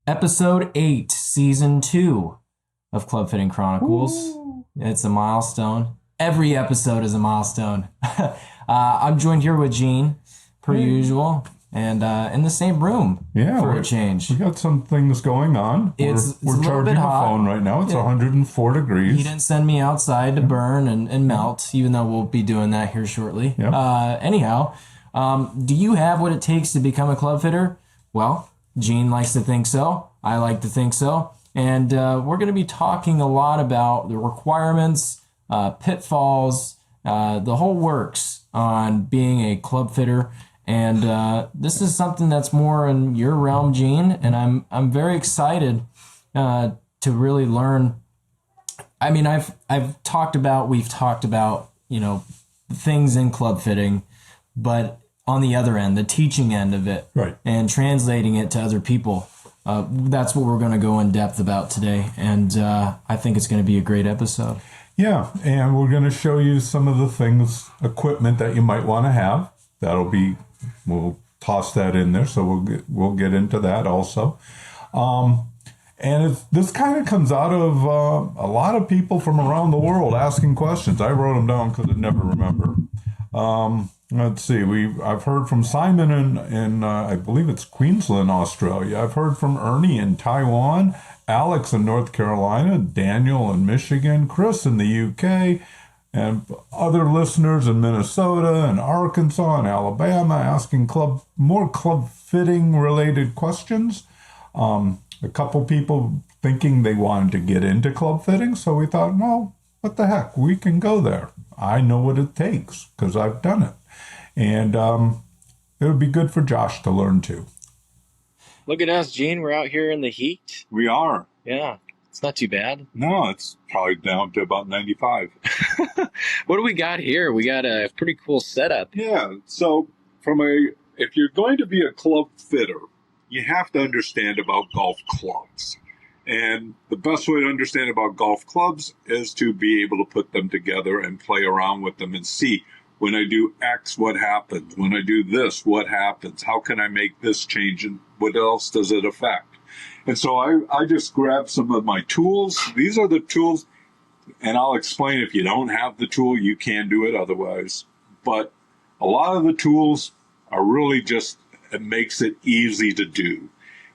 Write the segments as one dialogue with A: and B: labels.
A: Episode 8, Season 2 of Club Fitting Chronicles.
B: Ooh.
A: It's a milestone. Every episode is a milestone. I'm joined here with Gene, per usual, and in the same room for a change.
B: We got some things going on.
A: It's
B: we're
A: a little
B: charging
A: bit
B: a
A: hot.
B: phone right now. It's 104 degrees.
A: He didn't send me outside to burn and melt, even though we'll be doing that here shortly.
B: Yep.
A: Anyhow, do you have what it takes to become a club fitter? Well, Gene likes to think so. I like to think so. And we're going to be talking a lot about the requirements, pitfalls, the whole works on being a club fitter. And this is something that's more in your realm, Gene. And I'm very excited to really learn. I mean, we've talked about, things in club fitting, but on the other end, the teaching end of it,
B: Right.
A: and translating it to other people. That's what we're going to go in depth about today. And I think it's going to be a great episode.
B: Yeah, and we're going to show you some of the things, equipment that you might want to have. We'll toss that in there, so we'll get into that also. And this kind of comes out of a lot of people from around the world asking questions. I wrote them down because I never remember. Let's see. I've heard from Simon in I believe it's Queensland, Australia. I've heard from Ernie in Taiwan, Alex in North Carolina, Daniel in Michigan, Chris in the UK, and other listeners in Minnesota and Arkansas and Alabama asking more club fitting related questions. A couple people thinking they wanted to get into club fitting, so we thought, well, what the heck, we can go there. I know what it takes because I've done it. And it would be good for Josh to learn too.
C: Look at us, Gene. We're out here in the heat.
B: We are.
C: Yeah, it's not too bad.
B: No, it's probably down to about 95.
C: What do we got here? We got a pretty cool setup.
D: Yeah, so if you're going to be a club fitter, you have to understand about golf clubs. And the best way to understand about golf clubs is to be able to put them together and play around with them and see, when I do X, what happens? When I do this, what happens? How can I make this change? And what else does it affect? And so I just grabbed some of my tools. These are the tools, and I'll explain if you don't have the tool, you can do it otherwise. But a lot of the tools are really just, it makes it easy to do.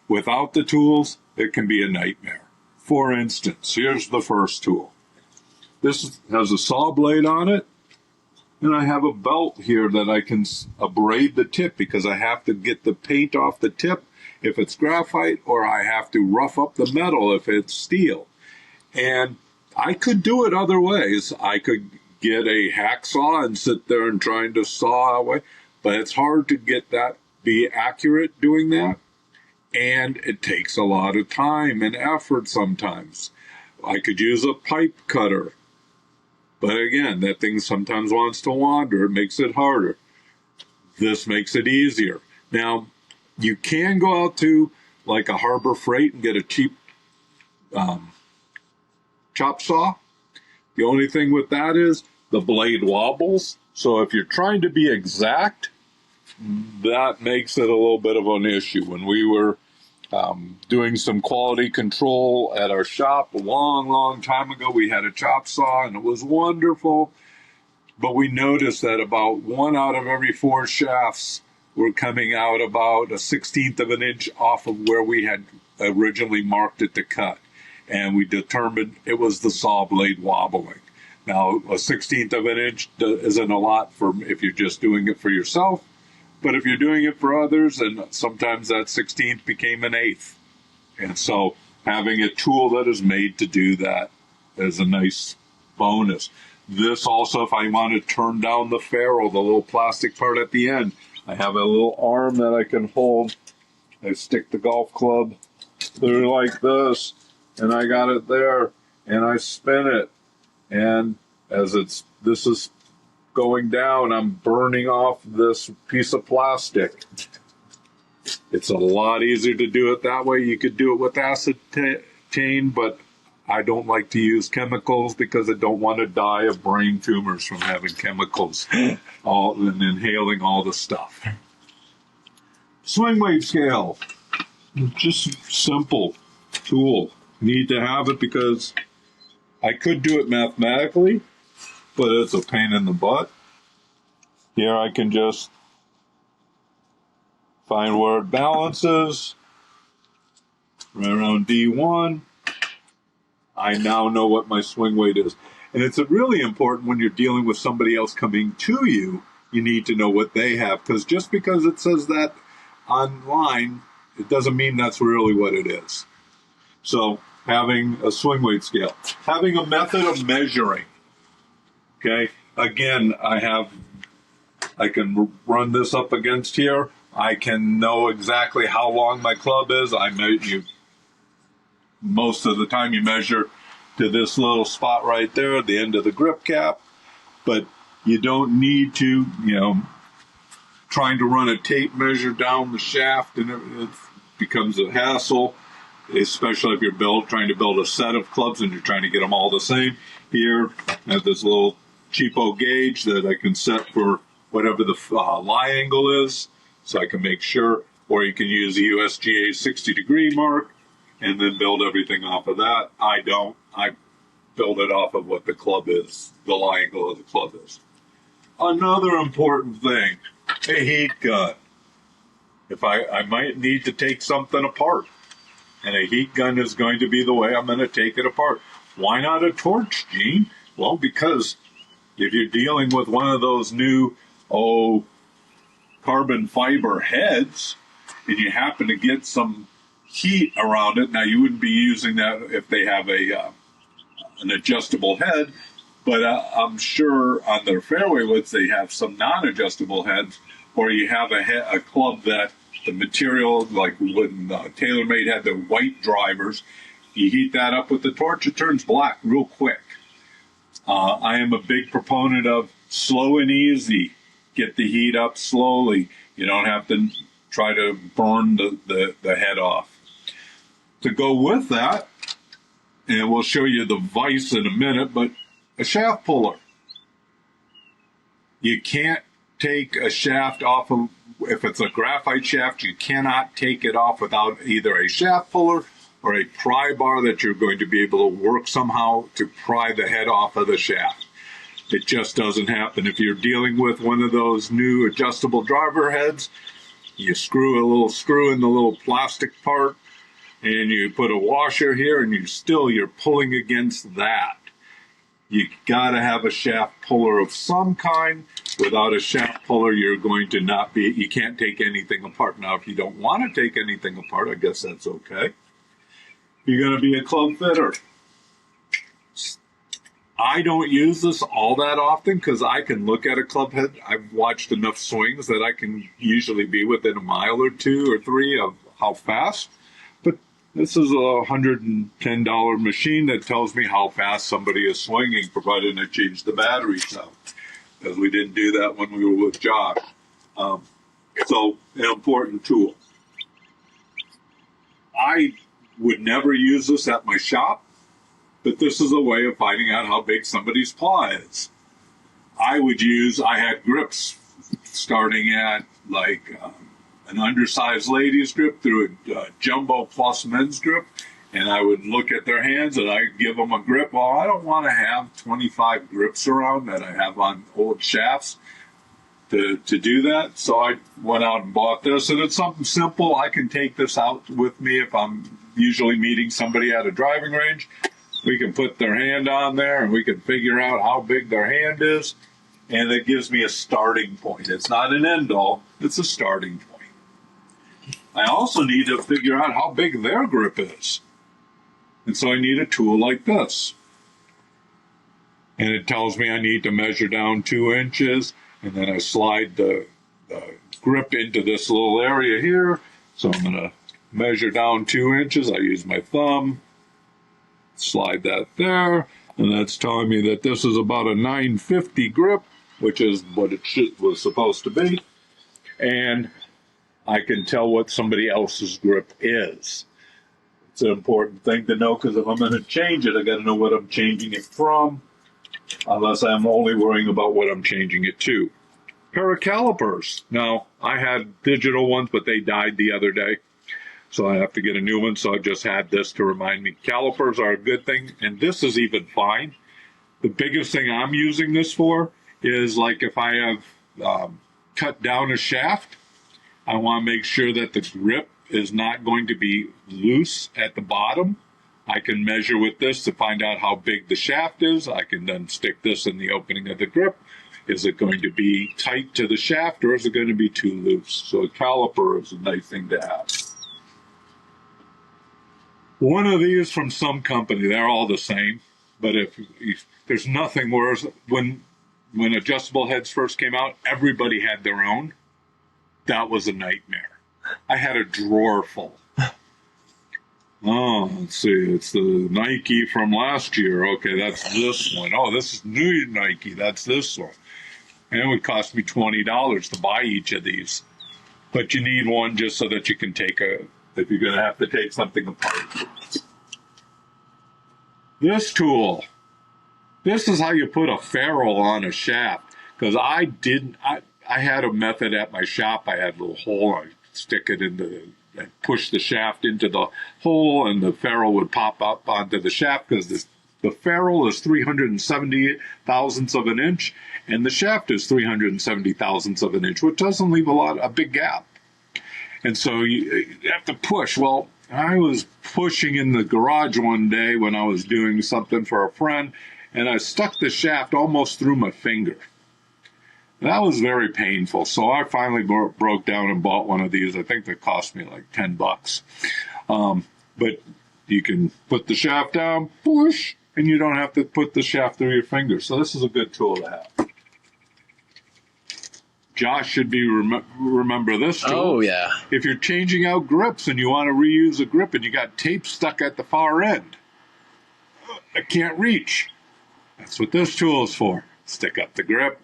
D: Without the tools, it can be a nightmare. For instance, here's the first tool. This has a saw blade on it. And I have a belt here that I can abrade the tip because I have to get the paint off the tip if it's graphite, or I have to rough up the metal if it's steel. And I could do it other ways. I could get a hacksaw and sit there and trying to saw away, but it's hard to get that, be accurate doing that. And it takes a lot of time and effort sometimes. I could use a pipe cutter. But again, that thing sometimes wants to wander. It makes it harder. This makes it easier. Now, you can go out to like a Harbor Freight and get a cheap chop saw. The only thing with that is the blade wobbles. So if you're trying to be exact, that makes it a little bit of an issue. When we were doing some quality control at our shop a long time ago, we had a chop saw and it was wonderful, but we noticed that about 1 out of every 4 shafts were coming out about a 1/16 of an inch off of where we had originally marked it to cut, and we determined it was the saw blade wobbling. Now, a 1/16 of an inch isn't a lot for if you're just doing it for yourself. But if you're doing it for others, and sometimes that 16th became an 1/8. And so having a tool that is made to do that is a nice bonus. This also, if I want to turn down the ferrule, the little plastic part at the end, I have a little arm that I can hold. I stick the golf club through like this, and I got it there, and I spin it. And as this is going down, I'm burning off this piece of plastic. It's a lot easier to do it that way. You could do it with acetane, but I don't like to use chemicals because I don't want to die of brain tumors from having chemicals and inhaling all the stuff. Swing weight scale. Just simple tool. Need to have it because I could do it mathematically, but it's a pain in the butt. Here I can just find where it balances, right around D1. I now know what my swing weight is. And it's really important when you're dealing with somebody else coming to you, you need to know what they have. Because just because it says that online, it doesn't mean that's really what it is. So having a swing weight scale, having a method of measuring. Okay, again, I can run this up against here. I can know exactly how long my club is. Most of the time you measure to this little spot right there at the end of the grip cap, but you don't need to, trying to run a tape measure down the shaft, and it becomes a hassle, especially if you're trying to build a set of clubs and you're trying to get them all the same. Here, I have this little cheapo gauge that I can set for whatever the lie angle is, so I can make sure, or you can use the USGA 60-degree mark and then build everything off of that. I don't. I build it off of what the club is, the lie angle of the club is. Another important thing, a heat gun. If I might need to take something apart, and a heat gun is going to be the way I'm going to take it apart. Why not a torch, Gene? Well, because if you're dealing with one of those new, carbon fiber heads, and you happen to get some heat around it, now you wouldn't be using that if they have an adjustable head, but I'm sure on their fairway woods they have some non-adjustable heads, or you have a club that the material, like when TaylorMade had the white drivers, you heat that up with the torch, it turns black real quick. I am a big proponent of slow and easy. Get the heat up slowly. You don't have to try to burn the head off. To go with that, and we'll show you the vise in a minute, but a shaft puller. You can't take a shaft off of, if it's a graphite shaft, you cannot take it off without either a shaft puller or a pry bar that you're going to be able to work somehow to pry the head off of the shaft. It just doesn't happen. If you're dealing with one of those new adjustable driver heads, you screw a little screw in the little plastic part, and you put a washer here, and you're pulling against that. You gotta have a shaft puller of some kind. Without a shaft puller, you're going to you can't take anything apart. Now, if you don't want to take anything apart, I guess that's okay. You're gonna be a club fitter. I don't use this all that often because I can look at a club head. I've watched enough swings that I can usually be within a mile or 2 or 3 of how fast. But this is a $110 machine that tells me how fast somebody is swinging, provided I change the batteries out, because we didn't do that when we were with Josh. So, an important tool. I would never use this at my shop, but this is a way of finding out how big somebody's paw is. I had grips starting at like an undersized ladies grip through a jumbo plus men's grip, and I would look at their hands and I'd give them a grip. Well, I don't want to have 25 grips around that I have on old shafts to do that. So I went out and bought this, and it's something simple. I can take this out with me if I'm usually meeting somebody at a driving range. We can put their hand on there and we can figure out how big their hand is, and it gives me a starting point. It's not an end all, it's a starting point. I also need to figure out how big their grip is. And so I need a tool like this. And it tells me I need to measure down 2 inches, and then I slide the grip into this little area here. So I'm going to measure down 2 inches. I use my thumb, slide that there, and that's telling me that this is about a 950 grip, which is what it was supposed to be. And I can tell what somebody else's grip is. It's an important thing to know, because if I'm going to change it, I got to know what I'm changing it from, unless I'm only worrying about what I'm changing it to. Pair of calipers. Now, I had digital ones, but they died the other day. so I have to get a new one. So I just had this to remind me. Calipers are a good thing, and this is even fine. The biggest thing I'm using this for is like if I have cut down a shaft, I want to make sure that the grip is not going to be loose at the bottom. I can measure with this to find out how big the shaft is. I can then stick this in the opening of the grip. Is it going to be tight to the shaft, or is it going to be too loose? So a caliper is a nice thing to have. One of these from some company, they're all the same, but if there's nothing worse. When adjustable heads first came out, everybody had their own. That was a nightmare. I had a drawer full. Oh, let's see. It's the Nike from last year. Okay, that's this one. Oh, this is new Nike. That's this one. And it would cost me $20 to buy each of these. But you need one just so that you can if you're going to have to take something apart. This tool. This is how you put a ferrule on a shaft. Because I had a method at my shop. I had a little hole. I stick it and push the shaft into the hole, and the ferrule would pop up onto the shaft because the ferrule is 370 thousandths of an inch, and the shaft is 370 thousandths of an inch, which doesn't leave a big gap. And so you have to push. Well, I was pushing in the garage one day when I was doing something for a friend, and I stuck the shaft almost through my finger. That was very painful. So I finally broke down and bought one of these. I think they cost me like $10. But you can put the shaft down, push, and you don't have to put the shaft through your finger. So this is a good tool to have. Josh should be remember this tool.
C: Oh, yeah.
D: If you're changing out grips and you want to reuse a grip and you got tape stuck at the far end, I can't reach. That's what this tool is for. Stick up the grip,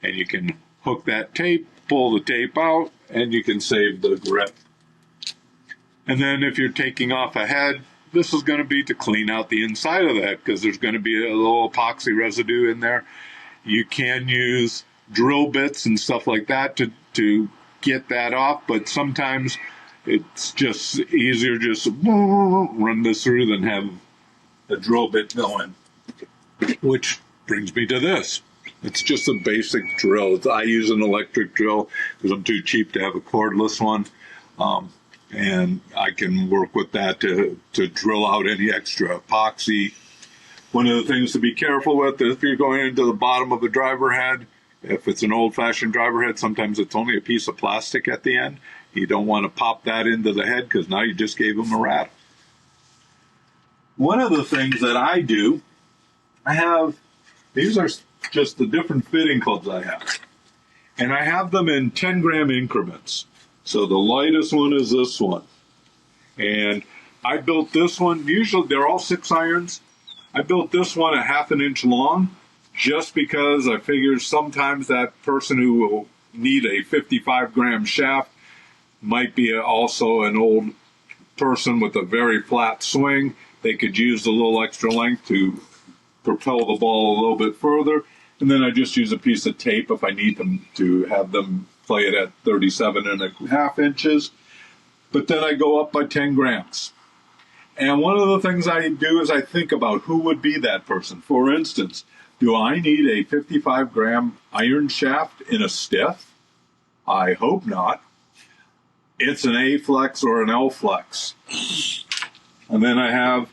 D: and you can hook that tape, pull the tape out, and you can save the grip. And then if you're taking off a head, this is going to be to clean out the inside of the head because there's going to be a little epoxy residue in there. You can use drill bits and stuff like that to get that off, but sometimes it's just easier just run this through than have a drill bit going. Which brings me to this. It's just a basic drill. I use an electric drill because I'm too cheap to have a cordless one. And I can work with that to drill out any extra epoxy. One of the things to be careful with is if you're going into the bottom of a driver head, if it's an old-fashioned driver head, sometimes it's only a piece of plastic at the end. You don't want to pop that into the head because now you just gave them a rattle. One of the things that I do, these are just the different fitting clubs I have. And I have them in 10-gram increments. So the lightest one is this one. And I built this one, usually they're all 6 irons. I built this one a 1/2 inch long just because I figured sometimes that person who will need a 55-gram shaft might be also an old person with a very flat swing. They could use a little extra length to propel the ball a little bit further. And then I just use a piece of tape if I need them to have them play it at 37.5 inches. But then I go up by 10 grams. And one of the things I do is I think about who would be that person. For instance, do I need a 55-gram iron shaft in a stiff? I hope not. It's an A-flex or an L-flex. And then I have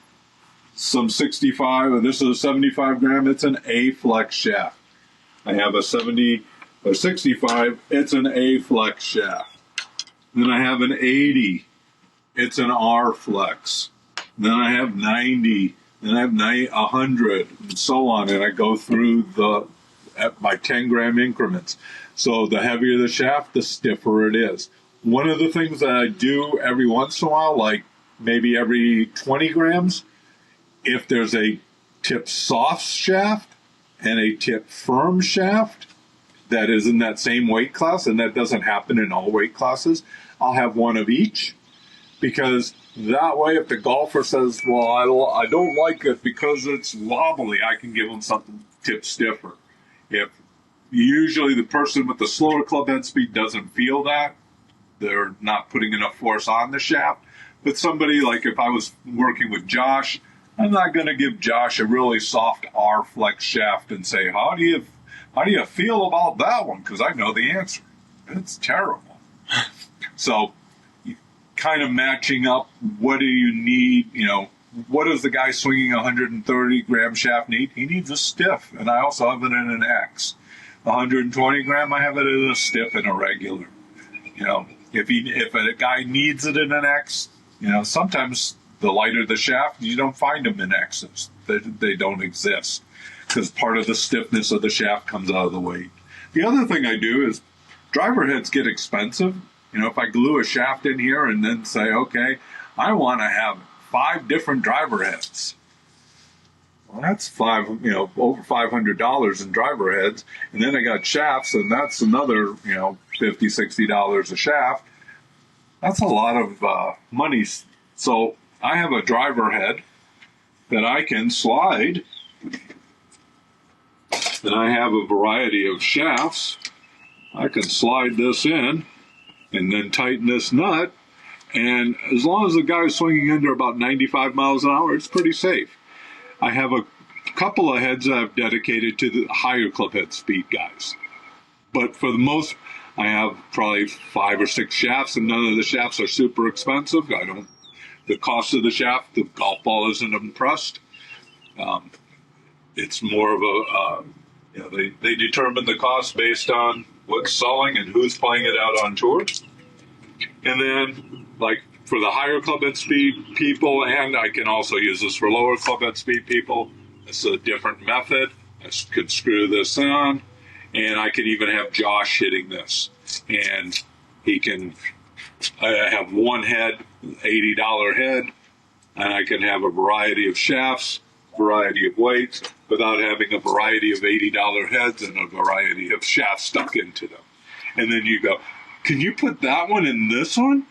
D: some 65, and this is a 75 gram, it's an A-flex shaft. I have a 70 or 65, it's an A-flex shaft. Then I have an 80, it's an R-flex. Then I have 90, then I have 100, and so on, and I go through by 10-gram increments. So the heavier the shaft, the stiffer it is. One of the things that I do every once in a while, like maybe every 20 grams, if there's a tip soft shaft and a tip firm shaft that is in that same weight class, and that doesn't happen in all weight classes, I'll have one of each. Because that way, if the golfer says, well, I don't like it because it's wobbly, I can give them something tip stiffer. If usually the person with the slower club head speed doesn't feel that, they're not putting enough force on the shaft, With somebody like if I was working with Josh, I'm not going to give Josh a really soft R flex shaft and say, how do you feel about that one? Because I know the answer. It's terrible. So kind of matching up, what do you need, what does the guy swinging a 130 gram shaft need? He needs a stiff, and I also have it in an X. 120 gram, I have it in a stiff and a regular. If a guy needs it in an X, sometimes the lighter the shaft, you don't find them in X's. They don't exist because part of the stiffness of the shaft comes out of the weight. The other thing I do is driver heads get expensive. If I glue a shaft in here and then say, okay, I want to have 5 different driver heads. Well, that's over $500 in driver heads. And then I got shafts, and that's another, $50, $60 a shaft. That's a lot of money. So I have a driver head that I can slide. And I have a variety of shafts. I can slide this in and then tighten this nut. And as long as the guy's swinging under about 95 miles an hour, it's pretty safe. I have a couple of heads that I've dedicated to the higher club head speed guys. But for the most, I have probably 5 or 6 shafts, and none of the shafts are super expensive. The cost of the shaft, the golf ball isn't impressed. It's more of they determine the cost based on what's selling and who's playing it out on tour. And then, like for the higher club head speed people, and I can also use this for lower club head speed people, it's a different method. I could screw this on, and I can even have Josh hitting this. And I have one head, $80 head, and I can have a variety of shafts, variety of weights, without having a variety of $80 heads and a variety of shafts stuck into them. And then you go, can you put that one in this one?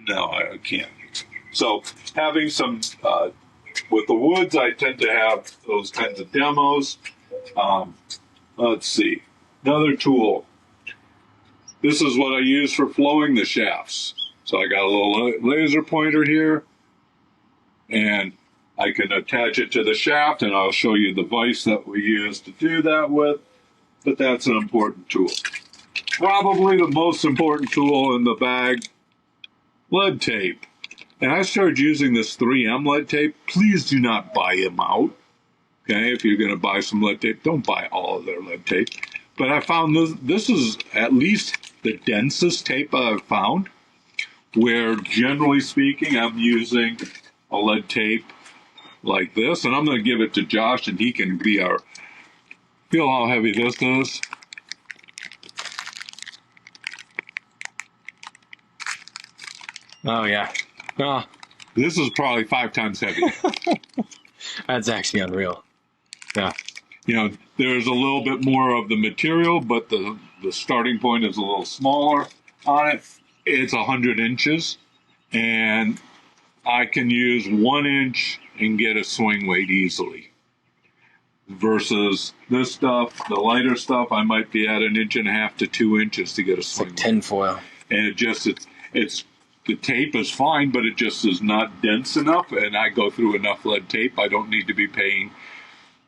D: No, I can't. So having some, with the woods, I tend to have those kinds of demos. Let's see, another tool. This is what I use for flowing the shafts. So I got a little laser pointer here, and I can attach it to the shaft, and I'll show you the vise that we use to do that with, but that's an important tool. Probably the most important tool in the bag, lead tape. And I started using this 3M lead tape. Please do not buy them out. Okay, if you're going to buy some lead tape, don't buy all of their lead tape. But I found this is at least the densest tape I've found, where generally speaking, I'm using a lead tape like this. And I'm going to give it to Josh, and he can feel how heavy this is.
C: Oh, yeah. Oh,
D: This is probably 5 times heavier.
C: that's actually unreal. Yeah.
D: There's a little bit more of the material, but the starting point is a little smaller on it. It's 100 inches, and I can use 1 inch and get a swing weight easily. Versus this stuff, the lighter stuff, I might be at 1.5 inches to 2 inches to get a swing weight.
C: Tinfoil.
D: And it's the tape is fine, but it just is not dense enough, and I go through enough lead tape. I don't need to be paying.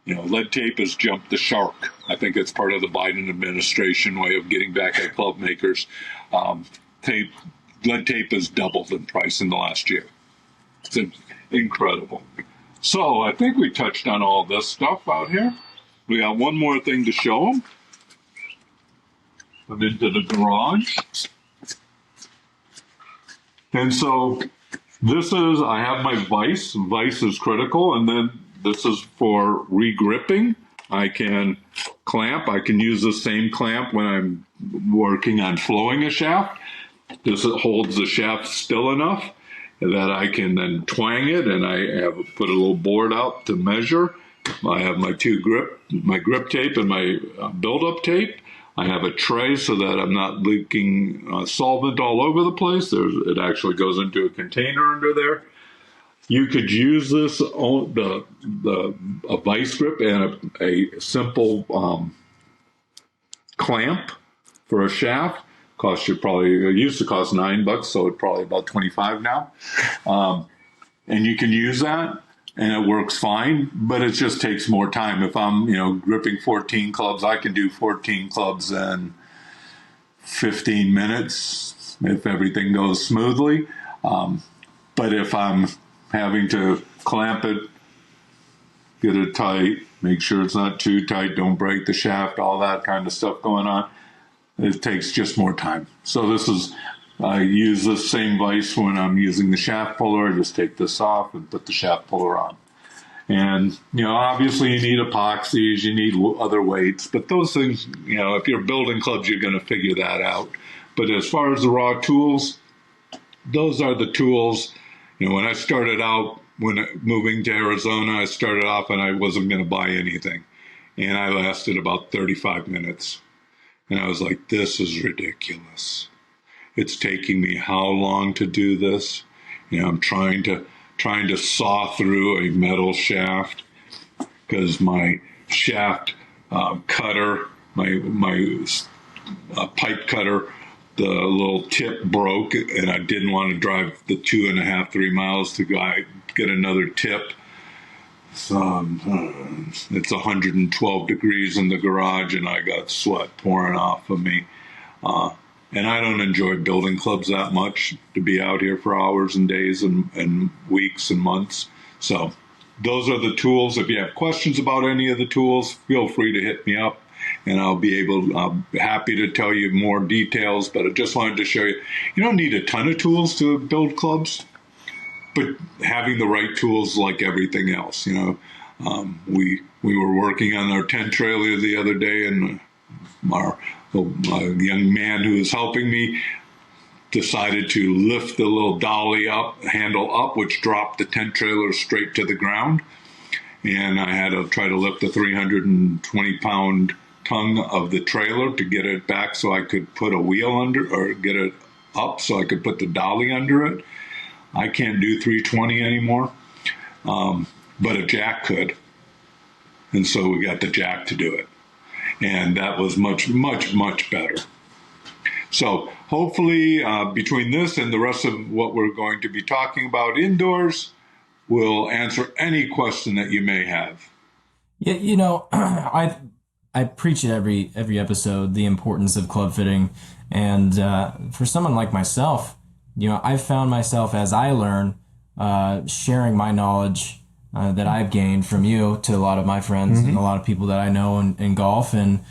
D: Lead tape has jumped the shark. I think it's part of the Biden administration way of getting back at club makers. Lead tape has doubled in price in the last year. It's incredible. So I think we touched on all this stuff out here. We got one more thing to show them. I'm into the garage. And so I have my vise. Vise is critical. And then this is for re-gripping. I can clamp. I can use the same clamp when I'm working on flowing a shaft. This holds the shaft still enough that I can then twang it, and I have put a little board out to measure. I have my grip tape and my build-up tape. I have a tray so that I'm not leaking solvent all over the place. It actually goes into a container under there. You could use this a vice grip and a simple clamp for a shaft. Cost you probably, it used to cost $9, so it's probably about 25 now. And you can use that and it works fine, but it just takes more time. If I'm, gripping 14 clubs, I can do 14 clubs in 15 minutes if everything goes smoothly. But if I'm having to clamp it, get it tight, make sure it's not too tight, don't break the shaft, all that kind of stuff going on, it takes just more time. So I use this same vise when I'm using the shaft puller. I just take this off and put the shaft puller on. And, obviously you need epoxies, you need other weights, but those things, if you're building clubs, you're going to figure that out. But as far as the raw tools, those are the tools. When I started out, moving to Arizona, I started off and I wasn't going to buy anything. And I lasted about 35 minutes. And I was like, this is ridiculous. It's taking me how long to do this? I'm trying to saw through a metal shaft because my shaft cutter, my pipe cutter, the little tip broke, and I didn't want to drive the 2.5-3 miles to get another tip. So it's 112 degrees in the garage, and I got sweat pouring off of me. And I don't enjoy building clubs that much to be out here for hours and days and weeks and months. So those are the tools. If you have questions about any of the tools, feel free to hit me up. And I'm happy to tell you more details, but I just wanted to show you, you don't need a ton of tools to build clubs, but having the right tools like everything else, we were working on our tent trailer the other day, and the young man who was helping me decided to lift the little dolly handle up, which dropped the tent trailer straight to the ground. And I had to try to lift the 320-pound tongue of the trailer to get it back so I could put a wheel under, or get it up so I could put the dolly under it. I can't do 320 anymore, but a jack could. And so we got the jack to do it. And that was much, much, much better. So hopefully between this and the rest of what we're going to be talking about indoors, we'll answer any question that you may have.
A: Yeah, I preach it every episode, the importance of club fitting. And for someone like myself, I've found myself as I learn, sharing my knowledge that I've gained from you to a lot of my friends and a lot of people that I know in golf. And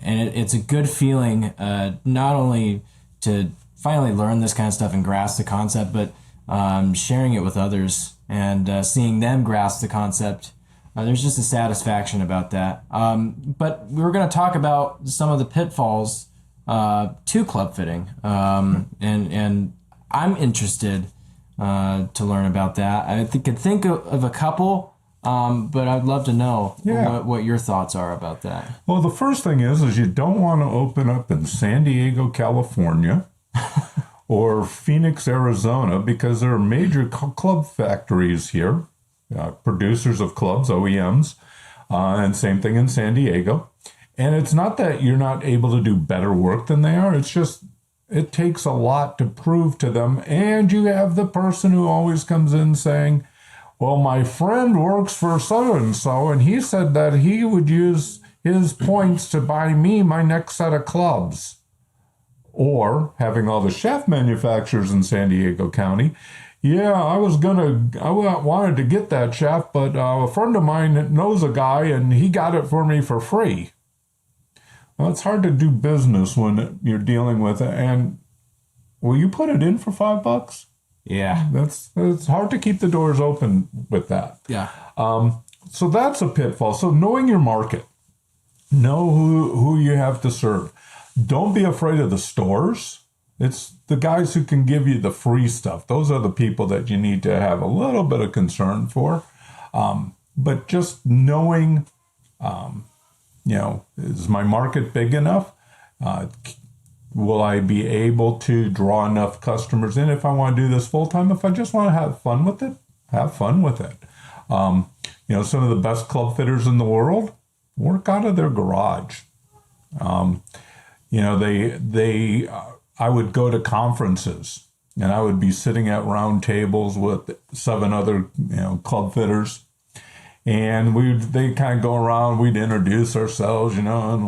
A: it's a good feeling, not only to finally learn this kind of stuff and grasp the concept, but sharing it with others and seeing them grasp the concept. There's just a satisfaction about that. But we were going to talk about some of the pitfalls to club fitting. And I'm interested to learn about that. I could think of a couple, but I'd love to know what your thoughts are about that.
B: Well, the first thing is you don't want to open up in San Diego, California, or Phoenix, Arizona, because there are major club factories here, producers of clubs, OEMs, and same thing in San Diego. And it's not that you're not able to do better work than they are. It's just it takes a lot to prove to them. And you have the person who always comes in saying, well, my friend works for so-and-so, and he said that he would use his points to buy me my next set of clubs. Or having all the shaft manufacturers in San Diego County. Yeah, I wanted to get that shaft, but a friend of mine knows a guy, and he got it for me for free. Well, it's hard to do business when you're dealing with it. And will you put it in for $5?
A: Yeah,
B: it's hard to keep the doors open with that.
A: Yeah.
B: So that's a pitfall. So knowing your market, know who you have to serve. Don't be afraid of the stores. It's the guys who can give you the free stuff. Those are the people that you need to have a little bit of concern for. But just knowing, is my market big enough? Will I be able to draw enough customers in if I want to do this full time? If I just want to have fun with it, have fun with it. Some of the best club fitters in the world work out of their garage. I would go to conferences and I would be sitting at round tables with 7 other, club fitters. And they kind of go around, we'd introduce ourselves, and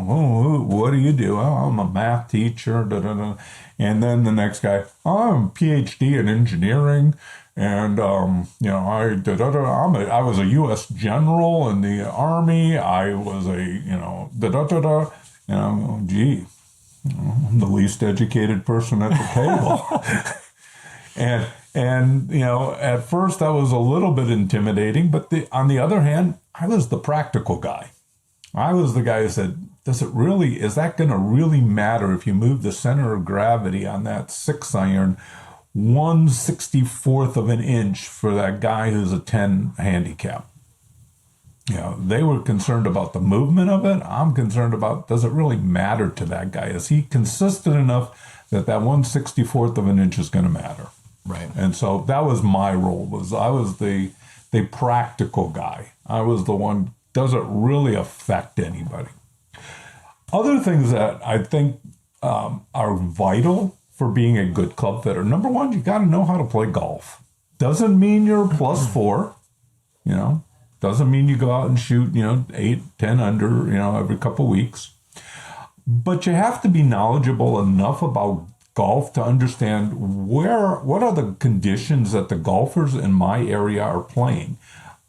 B: what do you do? Oh, I'm a math teacher, da, da, da. And then the next guy, oh, I'm a PhD in engineering. And, I was a U.S. general in the Army. I was a, da, da, da, da. And I'm going, gee, I'm the least educated person at the table. And at first that was a little bit intimidating, but on the other hand, I was the practical guy. I was the guy who said, is that going to really matter if you move the center of gravity on that 6-iron 1/64th of an inch for that guy who's a 10 handicap? They were concerned about the movement of it. I'm concerned about, does it really matter to that guy? Is he consistent enough that 1/64th of an inch is going to matter?
A: Right.
B: And so that was my role. I was the practical guy. I was the one, does it really affect anybody? Other things that I think are vital for being a good club fitter. Number one, you got to know how to play golf. Doesn't mean you're a +4, Doesn't mean you go out and shoot, 8, 10 under, every couple of weeks. But you have to be knowledgeable enough about golf to understand what are the conditions that the golfers in my area are playing.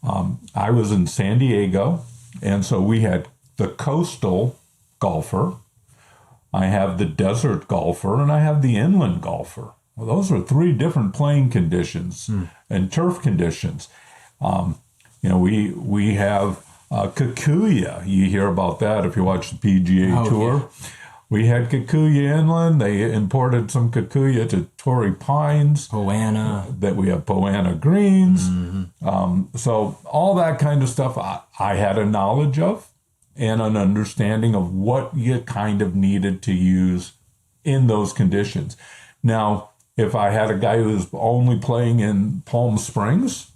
B: I was in San Diego, and so we had the coastal golfer, I have the desert golfer, and I have the inland golfer. Well, those are 3 different playing conditions and turf conditions. We have Kikuya. You hear about that if you watch the PGA Tour. Yeah. We had Kikuya inland. They imported some Kikuya to Torrey Pines.
A: Poana.
B: That we have Poana greens.
A: Mm-hmm.
B: So all that kind of stuff I had a knowledge of and an understanding of what you kind of needed to use in those conditions. Now, if I had a guy who's only playing in Palm Springs,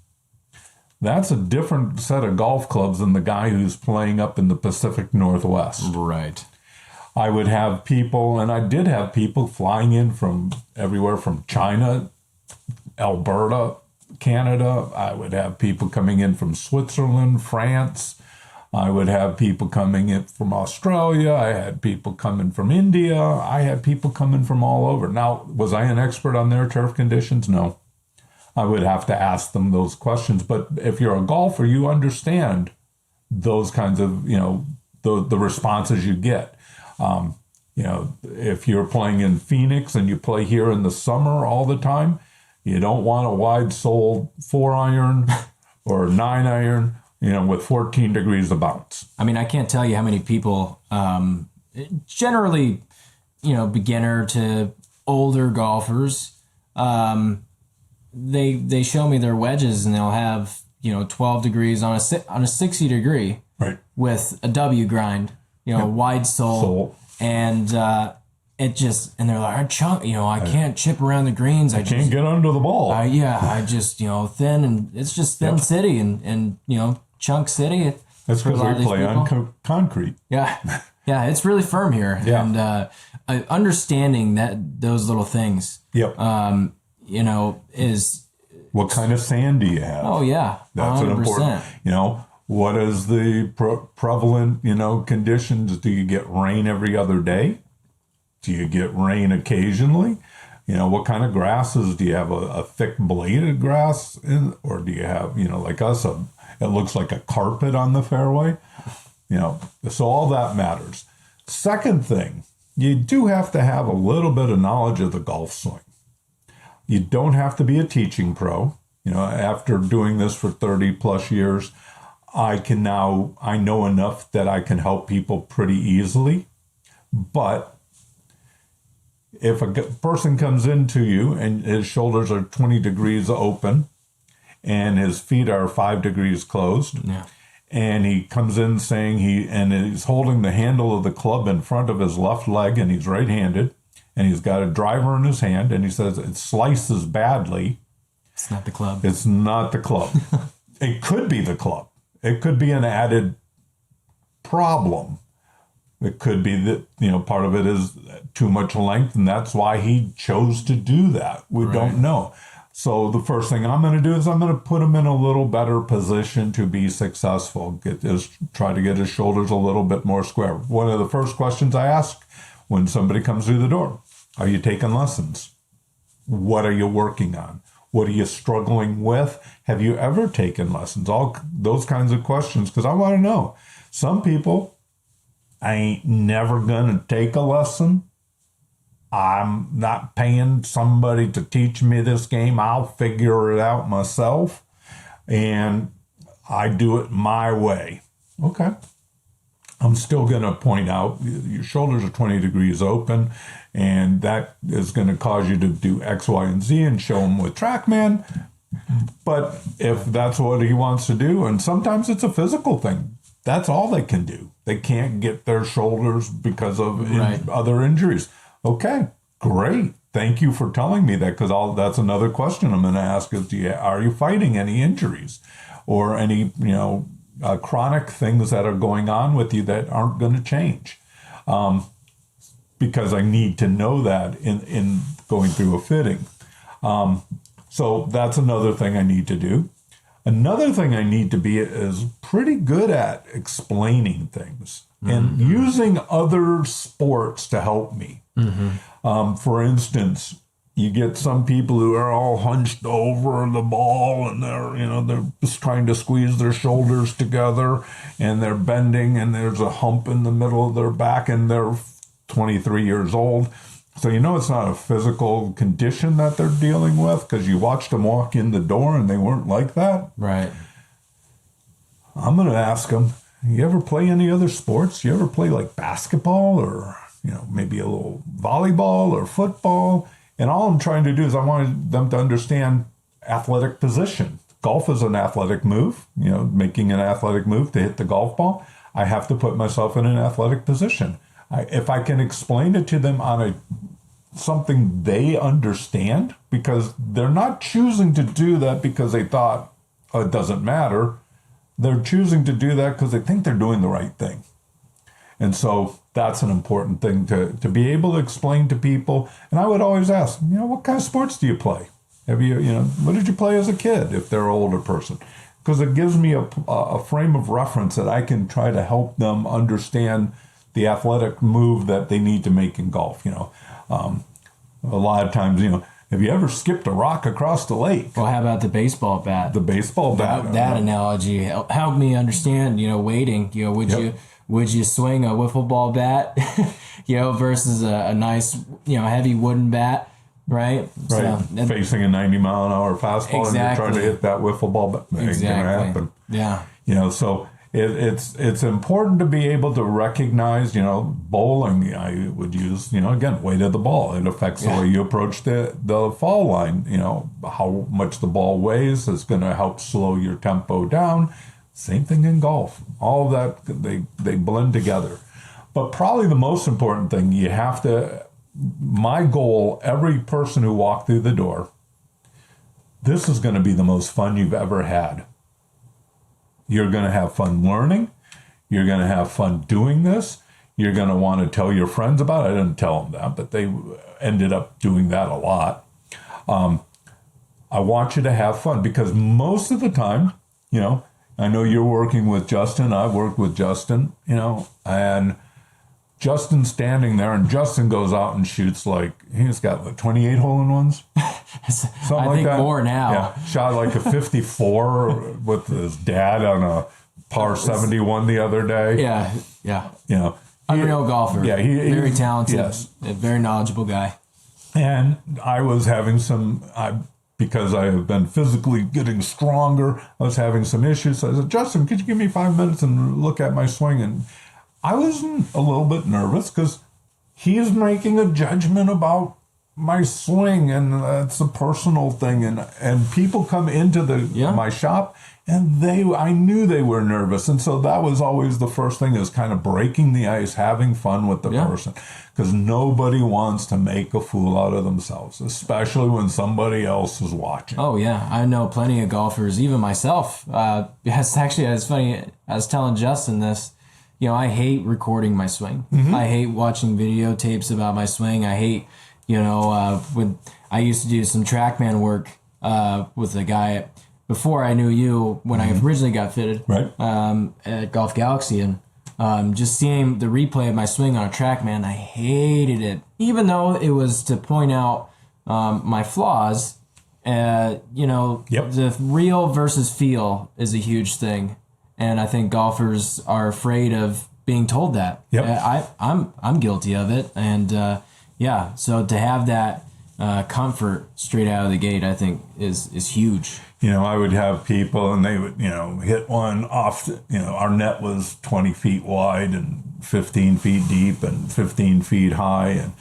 B: that's a different set of golf clubs than the guy who's playing up in the Pacific Northwest.
A: Right.
B: I would have people, and I did have people flying in from everywhere from China, Alberta, Canada. I would have people coming in from Switzerland, France. I would have people coming in from Australia. I had people coming from India. I had people coming from all over. Now, was I an expert on their turf conditions? No. I would have to ask them those questions. But if you're a golfer, you understand those kinds of, the responses you get. If you're playing in Phoenix and you play here in the summer all the time, you don't want a wide-soled 4-iron or 9-iron, with 14 degrees of bounce.
A: I mean, I can't tell you how many people, generally, beginner to older golfers, they show me their wedges and they'll have 12 degrees on a 60 degree,
B: right,
A: with a W grind, wide sole. And and they're like, I can't chip around the greens. I
B: can't get under the ball.
A: I just thin, and it's just thin city and chunk city.
B: That's because they play on concrete.
A: Yeah, it's really firm here.
B: Yeah.
A: And understanding those little things.
B: Yep.
A: Is
B: what kind of sand do you have?
A: Oh yeah,
B: that's 100%. An important. What is the prevalent conditions? Do you get rain every other day? Do you get rain occasionally? What kind of grasses do you have? A thick bladed grass or do you have like us? It looks like a carpet on the fairway. So all that matters. Second thing, you do have to have a little bit of knowledge of the golf swing. You don't have to be a teaching pro. After doing this for 30 plus years, I know enough that I can help people pretty easily. But if a person comes into you and his shoulders are 20 degrees open and his feet are 5 degrees closed, and he comes in saying he's holding the handle of the club in front of his left leg and he's right-handed, and he's got a driver in his hand, and he says it slices badly.
A: It's not the club.
B: It's not the club. It could be the club. It could be an added problem. It could be that, part of it is too much length, and that's why he chose to do that. We don't know. So the first thing I'm going to do is I'm going to put him in a little better position to be successful. Try to get his shoulders a little bit more square. One of the first questions I ask when somebody comes through the door, are you taking lessons? What are you working on? What are you struggling with? Have you ever taken lessons? All those kinds of questions, because I want to know. Some people, I ain't never going to take a lesson. I'm not paying somebody to teach me this game. I'll figure it out myself, and I do it my way. Okay. I'm still going to point out your shoulders are 20 degrees open, and that is going to cause you to do X, Y, and Z and show them with TrackMan. But if that's what he wants to do, and sometimes it's a physical thing, that's all they can do. They can't get their shoulders because of other injuries. Okay, great. Thank you for telling me that, because that's another question I'm going to ask is, are you fighting any injuries or any, chronic things that are going on with you that aren't going to change? Because I need to know that in going through a fitting. So that's another thing I need to do. Another thing I need to be is pretty good at explaining things and using other sports to help me. For instance, you get some people who are all hunched over the ball, and they're just trying to squeeze their shoulders together, and they're bending, and there's a hump in the middle of their back, and they're 23 years old. So it's not a physical condition that they're dealing with, because you watched them walk in the door and they weren't like that.
A: Right.
B: I'm going to ask them, you ever play any other sports? You ever play like basketball or, maybe a little volleyball or football? And all I'm trying to do is I want them to understand athletic position. Golf is an athletic move, making an athletic move to hit the golf ball. I have to put myself in an athletic position. If I can explain it to them on something they understand, because they're not choosing to do that because they thought, it doesn't matter. They're choosing to do that because they think they're doing the right thing. And so that's an important thing to be able to explain to people. And I would always ask, what kind of sports do you play? What did you play as a kid if they're an older person? Because it gives me a frame of reference that I can try to help them understand the athletic move that they need to make in golf. A lot of times, have you ever skipped a rock across the lake?
A: Well, how about the baseball bat?
B: The baseball bat.
A: That analogy helped me understand, weighting. Would you swing a wiffle ball bat, versus a nice, heavy wooden bat, right?
B: Right.
A: So,
B: facing a 90-mile-an-hour fastball,
A: exactly.
B: And you're trying to hit that wiffle ball bat. It ain't gonna happen.
A: Yeah.
B: So it's important to be able to recognize, bowling, I would use, again, weight of the ball. It affects the way you approach the fall line. How much the ball weighs is going to help slow your tempo down. Same thing in golf. All of that, they blend together. But probably the most important thing, my goal, every person who walked through the door, this is going to be the most fun you've ever had. You're going to have fun learning. You're going to have fun doing this. You're going to want to tell your friends about it. I didn't tell them that, but they ended up doing that a lot. I want you to have fun, because most of the time, I know you're working with Justin. I've worked with Justin, and Justin's standing there, and Justin goes out and shoots he's got 28 hole-in-ones? Something
A: I think more now.
B: Yeah, shot like a 54 with his dad on a par 71 the other day.
A: Yeah. Unreal golfer.
B: Yeah, he's
A: very talented.
B: Yes.
A: A very knowledgeable guy.
B: And I was having because I have been physically getting stronger, I was having some issues. So I said, Justin, could you give me 5 minutes and look at my swing? And I was a little bit nervous because he is making a judgment about my swing, and that's a personal thing. And people come into my shop, and I knew they were nervous. And so that was always the first thing, is kind of breaking the ice, having fun with the person. Because nobody wants to make a fool out of themselves, especially when somebody else is watching.
A: Oh, yeah. I know plenty of golfers, even myself. It's funny. I was telling Justin this. I hate recording my swing. I hate watching videotapes about my swing. I hate, when I used to do some TrackMan work with a guy before I knew you, when I originally got fitted
B: Right.
A: at Golf Galaxy, and just seeing the replay of my swing on a TrackMan, I hated it. Even though it was to point out my flaws, the real versus feel is a huge thing. And I think golfers are afraid of being told that.
B: Yep.
A: I'm guilty of it. And so to have that comfort straight out of the gate, I think is huge.
B: I would have people and they would, hit one off, our net was 20 feet wide and 15 feet deep and 15 feet high. And,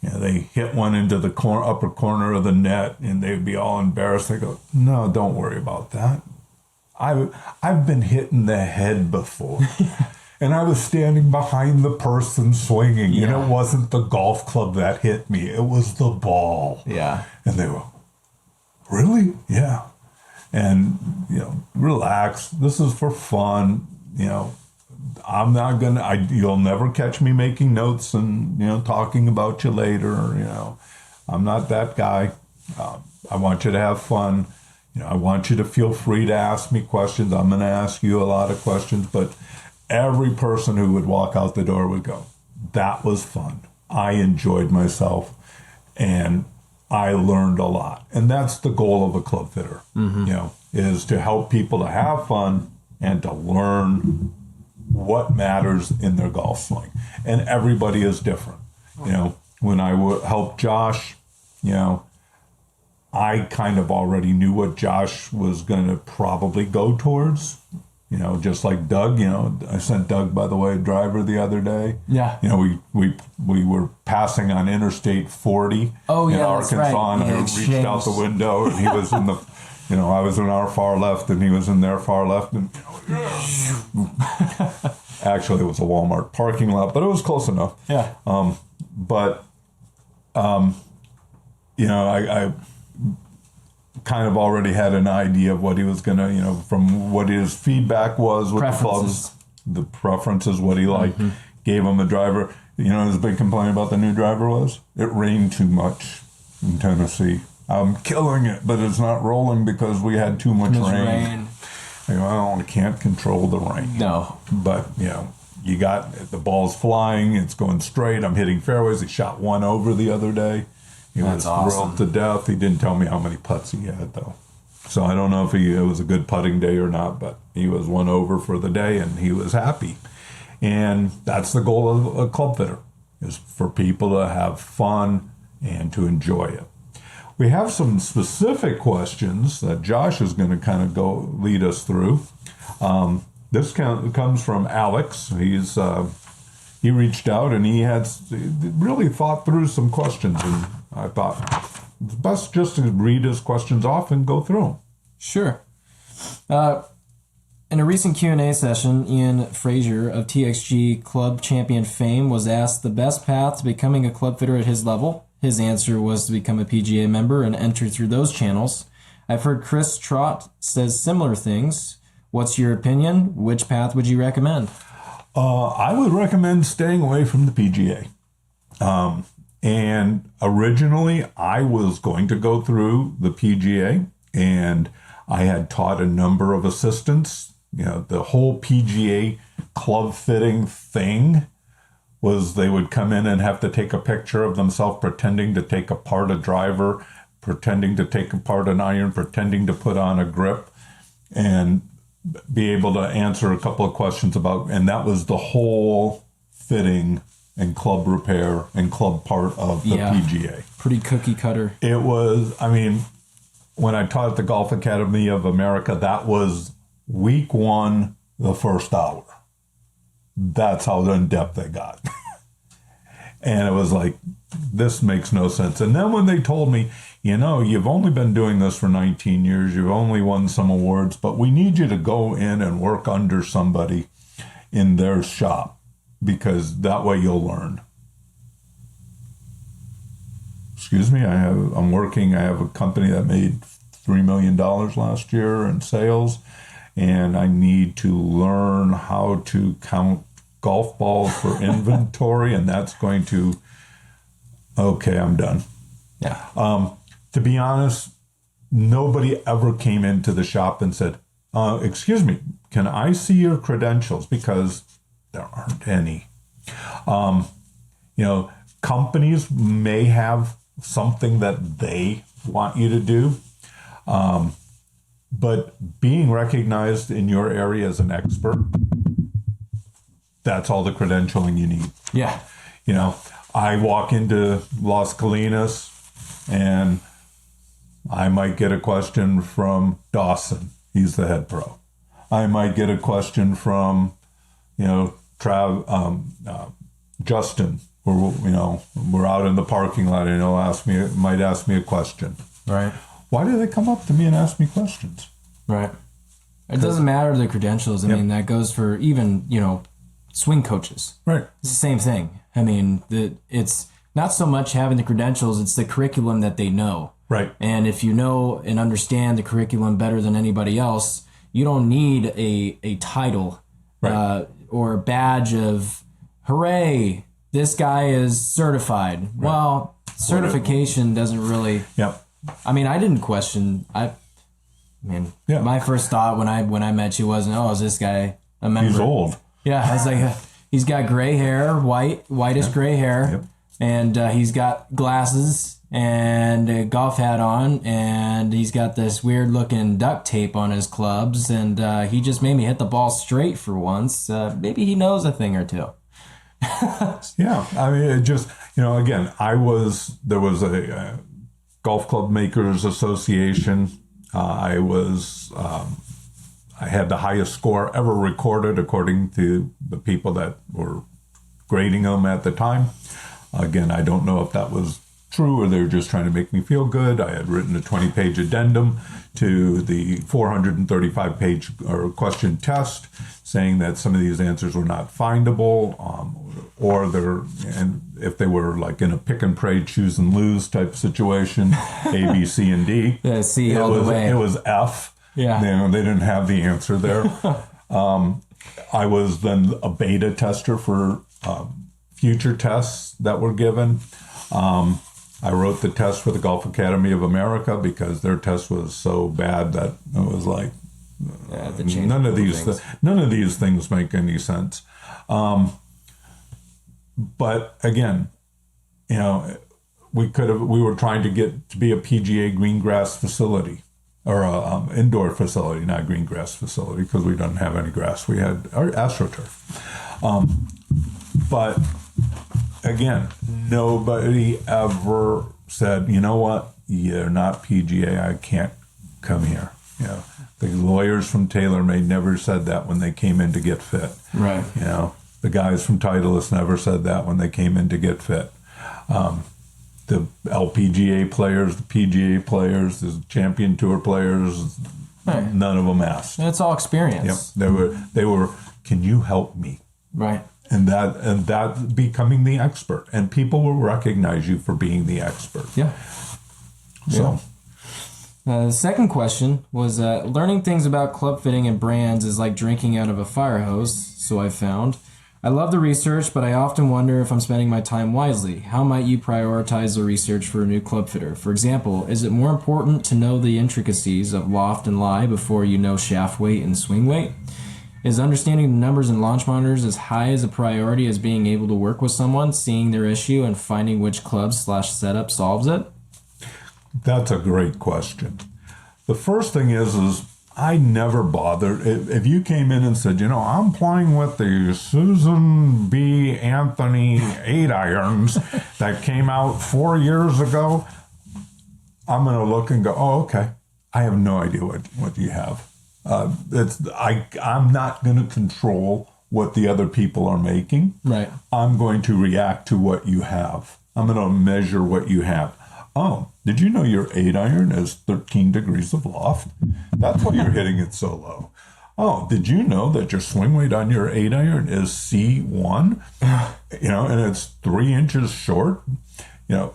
B: they hit one into the upper corner of the net and they'd be all embarrassed. They go, no, don't worry about that. I've been hit in the head before. And I was standing behind the person swinging, and it wasn't the golf club that hit me. It was the ball.
A: Yeah.
B: And they were, really? Yeah. And, relax. This is for fun. I'm not going to, you'll never catch me making notes and, talking about you later. I'm not that guy. I want you to have fun. I want you to feel free to ask me questions. I'm going to ask you a lot of questions, but every person who would walk out the door would go, that was fun. I enjoyed myself and I learned a lot. And that's the goal of a club fitter, is to help people to have fun and to learn what matters in their golf swing. And everybody is different. When I helped Josh, I kind of already knew what Josh was going to probably go towards. Just like Doug, I sent Doug, by the way, a driver the other day.
A: Yeah.
B: We were passing on Interstate 40 in Arkansas,
A: right.
B: and I reached out the window, and he was in the, I was in our far left, and he was in their far left, and actually it was a Walmart parking lot, but it was close enough.
A: Yeah.
B: I kind of already had an idea of what he was going to, from what his feedback was with the clubs, the preferences, what he liked, gave him a driver. His big complaint about the new driver was it rained too much in Tennessee. I'm killing it, but it's not rolling because we had too much rain. I can't control the rain.
A: No.
B: But, you got the ball's flying, it's going straight. I'm hitting fairways. He shot one over the other day. He was thrilled to death. He didn't tell me how many putts he had, though. So I don't know if it was a good putting day or not, but he was one over for the day, and he was happy. And that's the goal of a club fitter, is for people to have fun and to enjoy it. We have some specific questions that Josh is going to kind of go lead us through. This comes from Alex. He reached out and he had really thought through some questions, and I thought it's best just to read his questions off and go through them.
A: Sure. In a recent Q&A session, Ian Frazier of TXG Club Champion fame was asked the best path to becoming a club fitter at his level. His answer was to become a PGA member and enter through those channels. I've heard Chris Trott says similar things. What's your opinion? Which path would you recommend?
B: I would recommend staying away from the PGA. And originally, I was going to go through the PGA, and I had taught a number of assistants. The whole PGA club fitting thing was they would come in and have to take a picture of themselves pretending to take apart a driver, pretending to take apart an iron, pretending to put on a grip, and be able to answer a couple of questions about, and that was the whole fitting and club repair and club part of the PGA.
A: Pretty cookie cutter.
B: It was, when I taught at the Golf Academy of America, that was week one, the first hour. That's how in-depth they got. And it was like, this makes no sense. And then when they told me, you've only been doing this for 19 years, you've only won some awards, but we need you to go in and work under somebody in their shop, because that way you'll learn. Excuse me, I have a company that made $3 million last year in sales, and I need to learn how to count golf balls for inventory, and that's going to, okay, I'm done.
A: Yeah.
B: To be honest, nobody ever came into the shop and said, excuse me, can I see your credentials? Because there aren't any. Companies may have something that they want you to do. But being recognized in your area as an expert, that's all the credentialing you need.
A: Yeah.
B: I walk into Las Colinas and I might get a question from Dawson. He's the head pro. I might get a question from, Justin. We're out in the parking lot and might ask me a question.
A: Right.
B: Why do they come up to me and ask me questions?
A: Right. It doesn't matter the credentials. I mean, that goes for even, swing coaches.
B: Right.
A: It's the same thing. I mean, it's not so much having the credentials, it's the curriculum that they know.
B: Right.
A: And if you know and understand the curriculum better than anybody else, you don't need a title or a badge of, hooray, this guy is certified. Right. Well, certification doesn't really...
B: Yep.
A: I mean, I didn't question... my first thought when I met you wasn't, is this guy a member?
B: He's old.
A: Yeah, I was like, he's got gray hair, whitish gray hair, and he's got glasses and a golf hat on, and he's got this weird looking duct tape on his clubs, and he just made me hit the ball straight for once. Maybe he knows a thing or two.
B: Yeah, I mean, it just, again, there was a Golf Club Makers Association. I had the highest score ever recorded according to the people that were grading them at the time. Again, I don't know if that was true or they were just trying to make me feel good. I had written a 20-page addendum to the 435-page or question test saying that some of these answers were not findable, and if they were like in a pick and pray, choose and lose type situation, A, B, C, and D.
A: Yeah, C all the way.
B: It was F.
A: Yeah.
B: They didn't have the answer there. I was then a beta tester for future tests that were given. I wrote the test for the Golf Academy of America because their test was so bad that it was like, none of these things make any sense. But again, we were trying to get to be a PGA green grass facility or a indoor facility, not green grass facility, because we didn't have any grass. We had our AstroTurf. But again, nobody ever said, you know what, you're not PGA, I can't come here. The lawyers from TaylorMade never said that when they came in to get fit.
A: Right.
B: The guys from Titleist never said that when they came in to get fit. The LPGA players, the PGA players, the Champion Tour players, none of them asked.
A: It's all experience.
B: Yep. They were, can you help me?
A: Right.
B: And that becoming the expert. And people will recognize you for being the expert.
A: Yeah.
B: So.
A: The second question was, learning things about club fitting and brands is like drinking out of a fire hose, so I found. I love the research, but I often wonder if I'm spending my time wisely. How might you prioritize the research for a new club fitter? For example, is it more important to know the intricacies of loft and lie before you know shaft weight and swing weight? Is understanding the numbers and launch monitors as high as a priority as being able to work with someone, seeing their issue, and finding which club/setup solves it?
B: That's a great question. The first thing is I never bothered. If you came in and said, I'm playing with the Susan B. Anthony 8-irons that came out 4 years ago, I'm going to look and go, oh, okay. I have no idea what you have. I'm not going to control what the other people are making.
A: Right.
B: I'm going to react to what you have. I'm going to measure what you have. Oh, did you know your 8-iron is 13 degrees of loft? That's why you're hitting it so low. Oh, did you know that your swing weight on your 8-iron is C1? And it's 3 inches short? And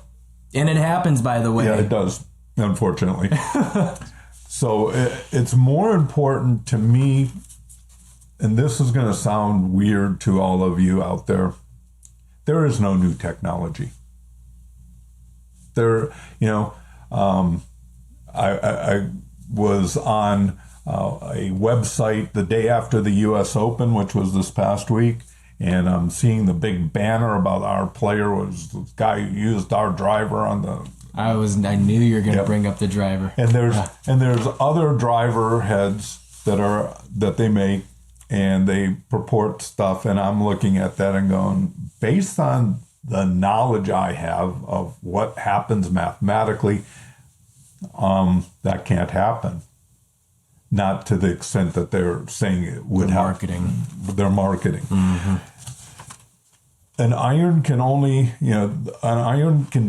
A: it happens, by the way.
B: Yeah, it does, unfortunately. So it's more important to me and this is going to sound weird to all of you out there, there is no new technology. There, I was on a website the day after the U.S. Open, which was this past week, and I'm seeing the big banner about our player was the guy who used our driver on the.
A: I knew you were going to bring up the driver.
B: And there's other driver heads that they make, and they purport stuff, and I'm looking at that and going, based on the knowledge I have of what happens mathematically, that can't happen. Not to the extent that they're saying it would happen. They're marketing.
A: Mm-hmm.
B: An iron can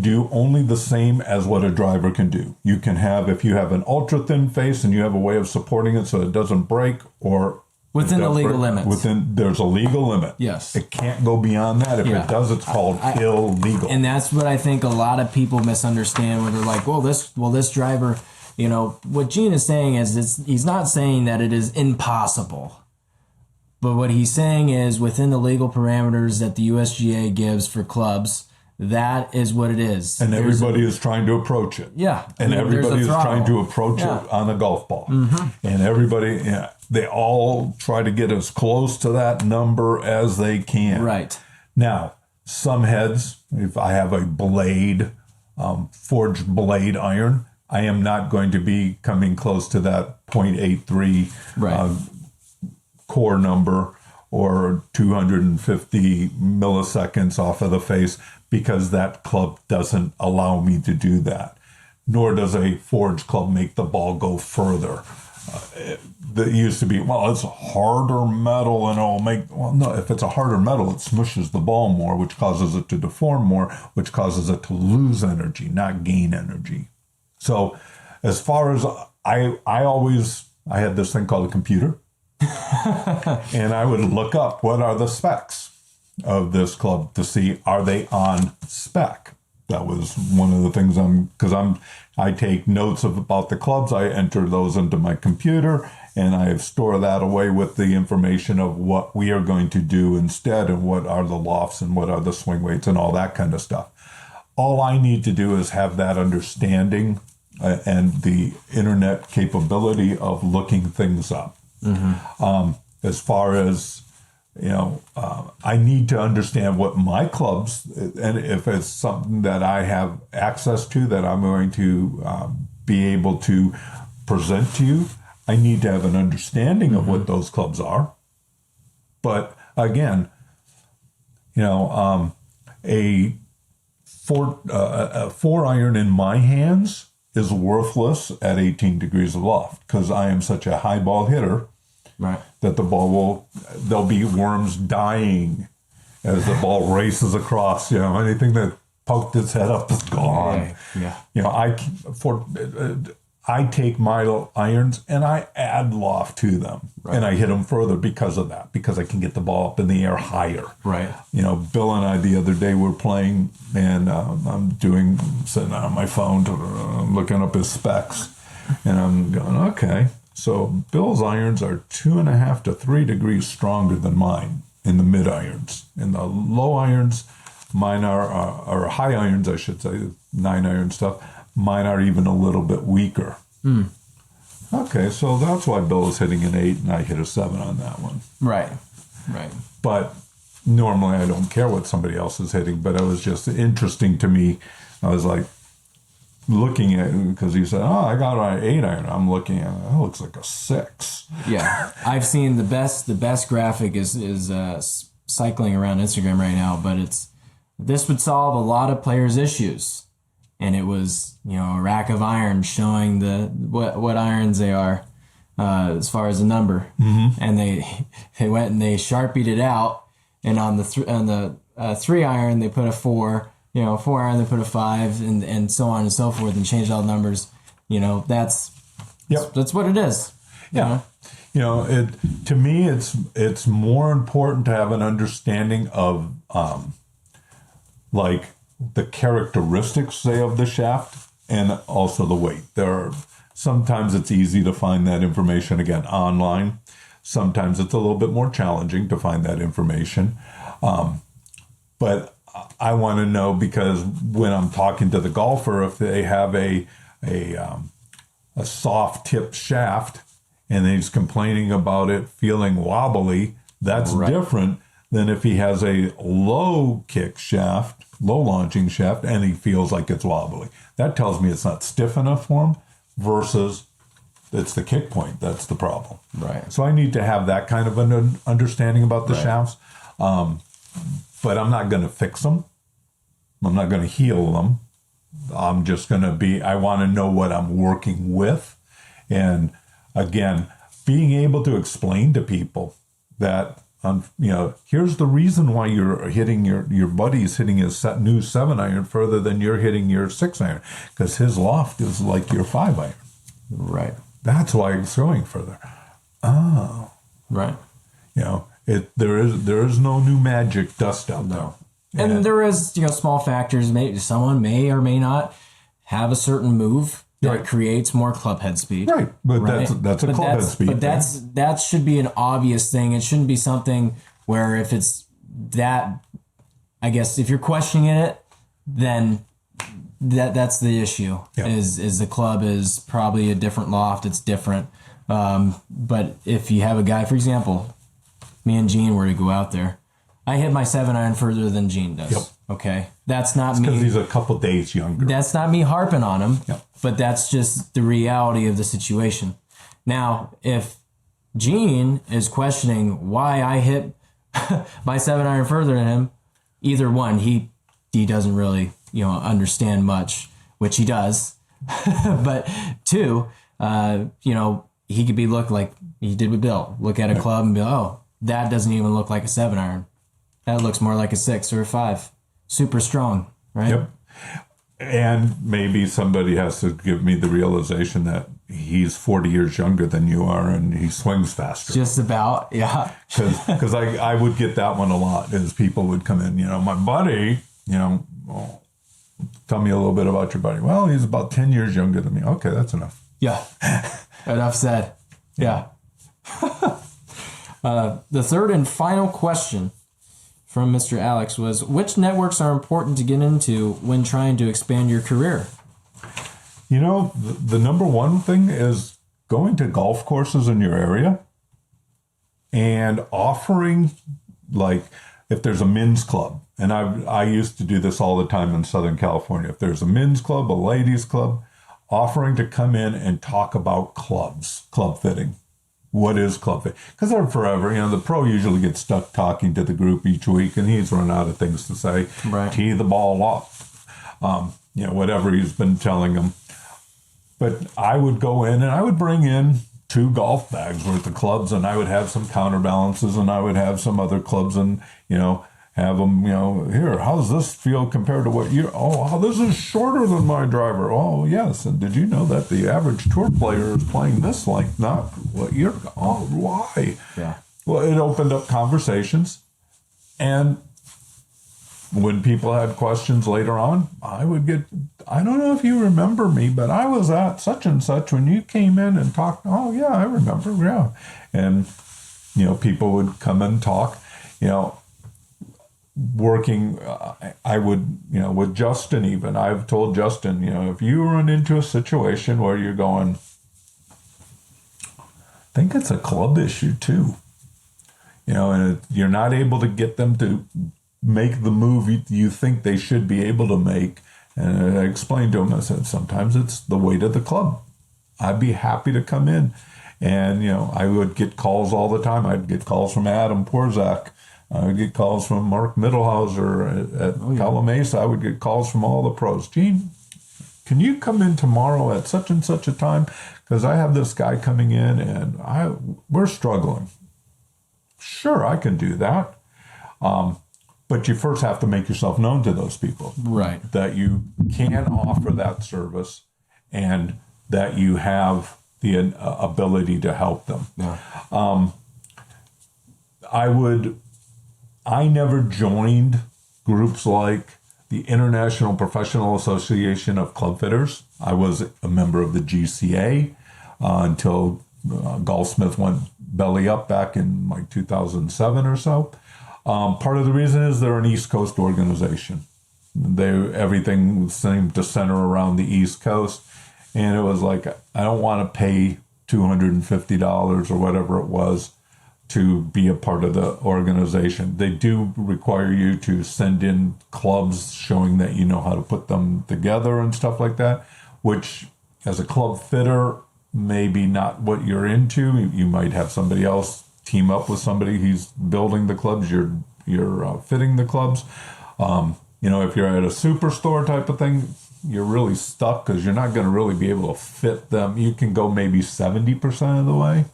B: do only the same as what a driver can do. You can have, if you have an ultra thin face and you have a way of supporting it so it doesn't break, or
A: within the legal limits.
B: There's a legal limit.
A: Yes.
B: It can't go beyond that. If it does, it's called illegal.
A: And that's what I think a lot of people misunderstand when they're like, this driver, what Gene is saying is he's not saying that it is impossible. But what he's saying is within the legal parameters that the USGA gives for clubs, that is what it is.
B: And everybody is trying to approach it.
A: Yeah.
B: And everybody is trying to approach it on a golf ball.
A: Mm-hmm.
B: And everybody, they all try to get as close to that number as they can.
A: Right.
B: Now, some heads, if I have a blade, forged blade iron, I am not going to be coming close to that 0.83 core number or 250 milliseconds off of the face, because that club doesn't allow me to do that. Nor does a forged club make the ball go further. That used to be, it's harder metal and it'll make, no, if it's a harder metal, it smushes the ball more, which causes it to deform more, which causes it to lose energy, not gain energy. So as far as I had this thing called a computer. And I would look up what are the specs of this club to see, are they on spec? That was one of the things I take notes about the clubs. I enter those into my computer and I store that away with the information of what we are going to do instead, and what are the lofts and what are the swing weights and all that kind of stuff. All I need to do is have that understanding and the internet capability of looking things up. Mm-hmm. As far as, I need to understand what my clubs, and if it's something that I have access to that I'm going to be able to present to you, I need to have an understanding of what those clubs are. But again, a 4-iron in my hands is worthless at 18 degrees of loft, because I am such a high ball hitter. Right. That the ball there'll be worms dying as the ball races across. Anything that poked its head up is gone. Yeah. I take my irons and I add loft to them, and I hit them further because of that, because I can get the ball up in the air higher. Right. Bill and I the other day were playing, and I'm sitting on my phone looking up his specs, and I'm going, okay. So Bill's irons are 2.5 to 3 degrees stronger than mine in the mid irons. In the low irons, mine are high irons, I should say, 9-iron stuff. Mine are even a little bit weaker. Okay, so that's why Bill is hitting an 8 and I hit a 7 on that one. Right. But normally I don't care what somebody else is hitting, but it was just interesting to me. I was like, looking at it, because he said, I got an 8-iron. I'm looking at it. That looks like a 6. Yeah.
A: I've seen the best graphic is cycling around Instagram right now, but this would solve a lot of players' issues. And it was, a rack of irons showing what irons they are as far as the number. Mm-hmm. And they went and they Sharpied it out, and on the 3-iron they put a 4. 4-iron, they put a 5, and so on and so forth, and changed all the numbers. That's what it is.
B: Yeah. To me, it's more important to have an understanding of, the characteristics, say, of the shaft, and also the weight. Sometimes it's easy to find that information, again, online. sometimes it's a little bit more challenging to find that information. But I want to know, because when I'm talking to the golfer, if they have a soft tip shaft and he's complaining about it feeling wobbly, that's different than if he has a low kick shaft, low launching shaft, and he feels like it's wobbly. That tells me it's not stiff enough for him versus it's the kick point that's the problem.
A: Right.
B: So I need to have that kind of an understanding about the shafts. But I'm not going to fix them. I'm not going to heal them. I'm just going to I want to know what I'm working with. And again, being able to explain to people that, here's the reason why you're hitting your buddy's hitting his new 7-iron further than you're hitting your 6-iron, because his loft is like your 5-iron.
A: Right.
B: That's why it's throwing further. Oh.
A: Right.
B: There is no new magic dust out there.
A: And there is, small factors. Someone may or may not have a certain move that creates more club head speed.
B: Right, but that's a club head speed.
A: But that should be an obvious thing. It shouldn't be something where if it's that, I guess if you're questioning it, then that's the issue.
B: Yep.
A: Is the club is probably a different loft. It's different. But if you have a guy, for example, me and Gene were to go out there, I hit my 7-iron further than Gene does.
B: Yep.
A: Okay, that's not me.
B: Because he's a couple days younger.
A: That's not me harping on him.
B: Yep.
A: But that's just the reality of the situation. Now, if Gene is questioning why I hit my 7-iron further than him, either one, he doesn't really understand much, which he does. But two, he could be look like he did with Bill. Look at a club and be, oh, that doesn't even look like a 7-iron. That looks more like a 6 or a 5. Super strong, right?
B: Yep. And maybe somebody has to give me the realization that he's 40 years younger than you are and he swings faster.
A: Just about, yeah.
B: Because I would get that one a lot, as people would come in, my buddy, tell me a little bit about your buddy. Well, he's about 10 years younger than me. Okay, that's enough.
A: Yeah. Enough said. Yeah. The third and final question from Mr. Alex was, which networks are important to get into when trying to expand your career?
B: The number one thing is going to golf courses in your area and offering, like, if there's a men's club, and I used to do this all the time in Southern California. If there's a men's club, a ladies club, offering to come in and talk about clubs, club fitting. What is club fitting? Because they're forever. The pro usually gets stuck talking to the group each week, and he's run out of things to say.
A: Right.
B: Tee the ball off. Whatever he's been telling them. But I would go in and I would bring in 2 golf bags worth of clubs, and I would have some counterbalances, and I would have some other clubs, and have them, here, how does this feel compared to what this is shorter than my driver. Oh, yes. And did you know that the average tour player is playing this length, not what you're, why?
A: Yeah.
B: Well, it opened up conversations. And when people had questions later on, I don't know if you remember me, but I was at such and such when you came in and talked. Oh, yeah, I remember. Yeah. And, people would come and talk, working, I would, with Justin even, I've told Justin, if you run into a situation where you're going, I think it's a club issue too, and you're not able to get them to make the move you think they should be able to make. And I explained to him, I said, sometimes it's the weight of the club. I'd be happy to come in. And, I would get calls all the time. I'd get calls from Adam Porzak. I would get calls from Mark Mittelhauser at Calamasa. I would get calls from all the pros. Gene, can you come in tomorrow at such and such a time? Because I have this guy coming in and we're struggling. Sure, I can do that. But you first have to make yourself known to those people.
A: Right. That
B: you can offer that service and that you have the ability to help them.
A: Yeah.
B: I never joined groups like the International Professional Association of Club Fitters. I was a member of the GCA until Golfsmith went belly up back in like 2007 or so. Part of the reason is they're an East Coast organization. Everything seemed to center around the East Coast, and it was like, I don't want to pay $250 or whatever it was to be a part of the organization. They do require you to send in clubs showing that you know how to put them together and stuff like that, which as a club fitter, maybe not what you're into. You might have somebody else team up with somebody who's building the clubs, you're fitting the clubs. If you're at a superstore type of thing, you're really stuck because you're not going to really be able to fit them. You can go maybe 70% of the way,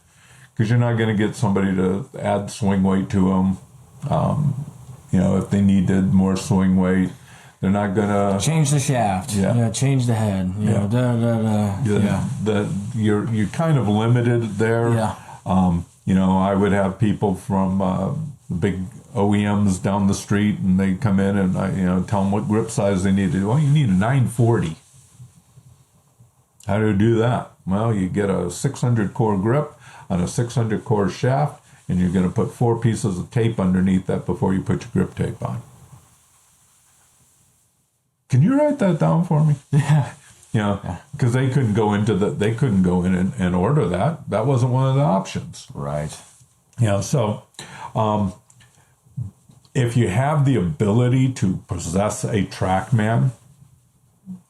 B: because you're not going to get somebody to add swing weight to them. If they needed more swing weight, they're not going to
A: change the shaft.
B: Yeah.
A: Change the head.
B: You're kind of limited there.
A: Yeah.
B: I would have people from big OEMs down the street, and they come in and I tell them what grip size they need to do. Well, you need a 940. How do you do that? Well, you get a 600 core grip on a 600 core shaft, and you're going to put 4 pieces of tape underneath that before you put your grip tape on. Can you write that down for me?
A: Yeah.
B: Because they couldn't go in and order that. That wasn't one of the options.
A: Right.
B: So if you have the ability to possess a TrackMan,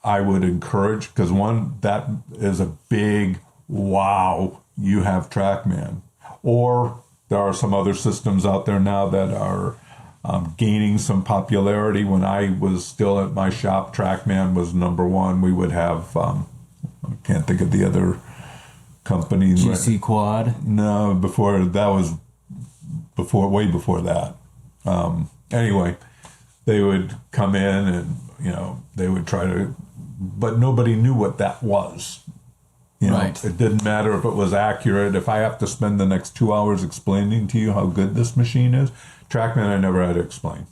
B: I would encourage, because one, that is a big wow, you have TrackMan. Or there are some other systems out there now that are gaining some popularity. When I was still at my shop, TrackMan was number one. We would have, I can't think of the other companies.
A: GC Quad?
B: No, way before that. Anyway, they would come in and, they would try to, but nobody knew what that was.
A: Right.
B: It didn't matter if it was accurate. If I have to spend the next 2 hours explaining to you how good this machine is, TrackMan I never had to explain.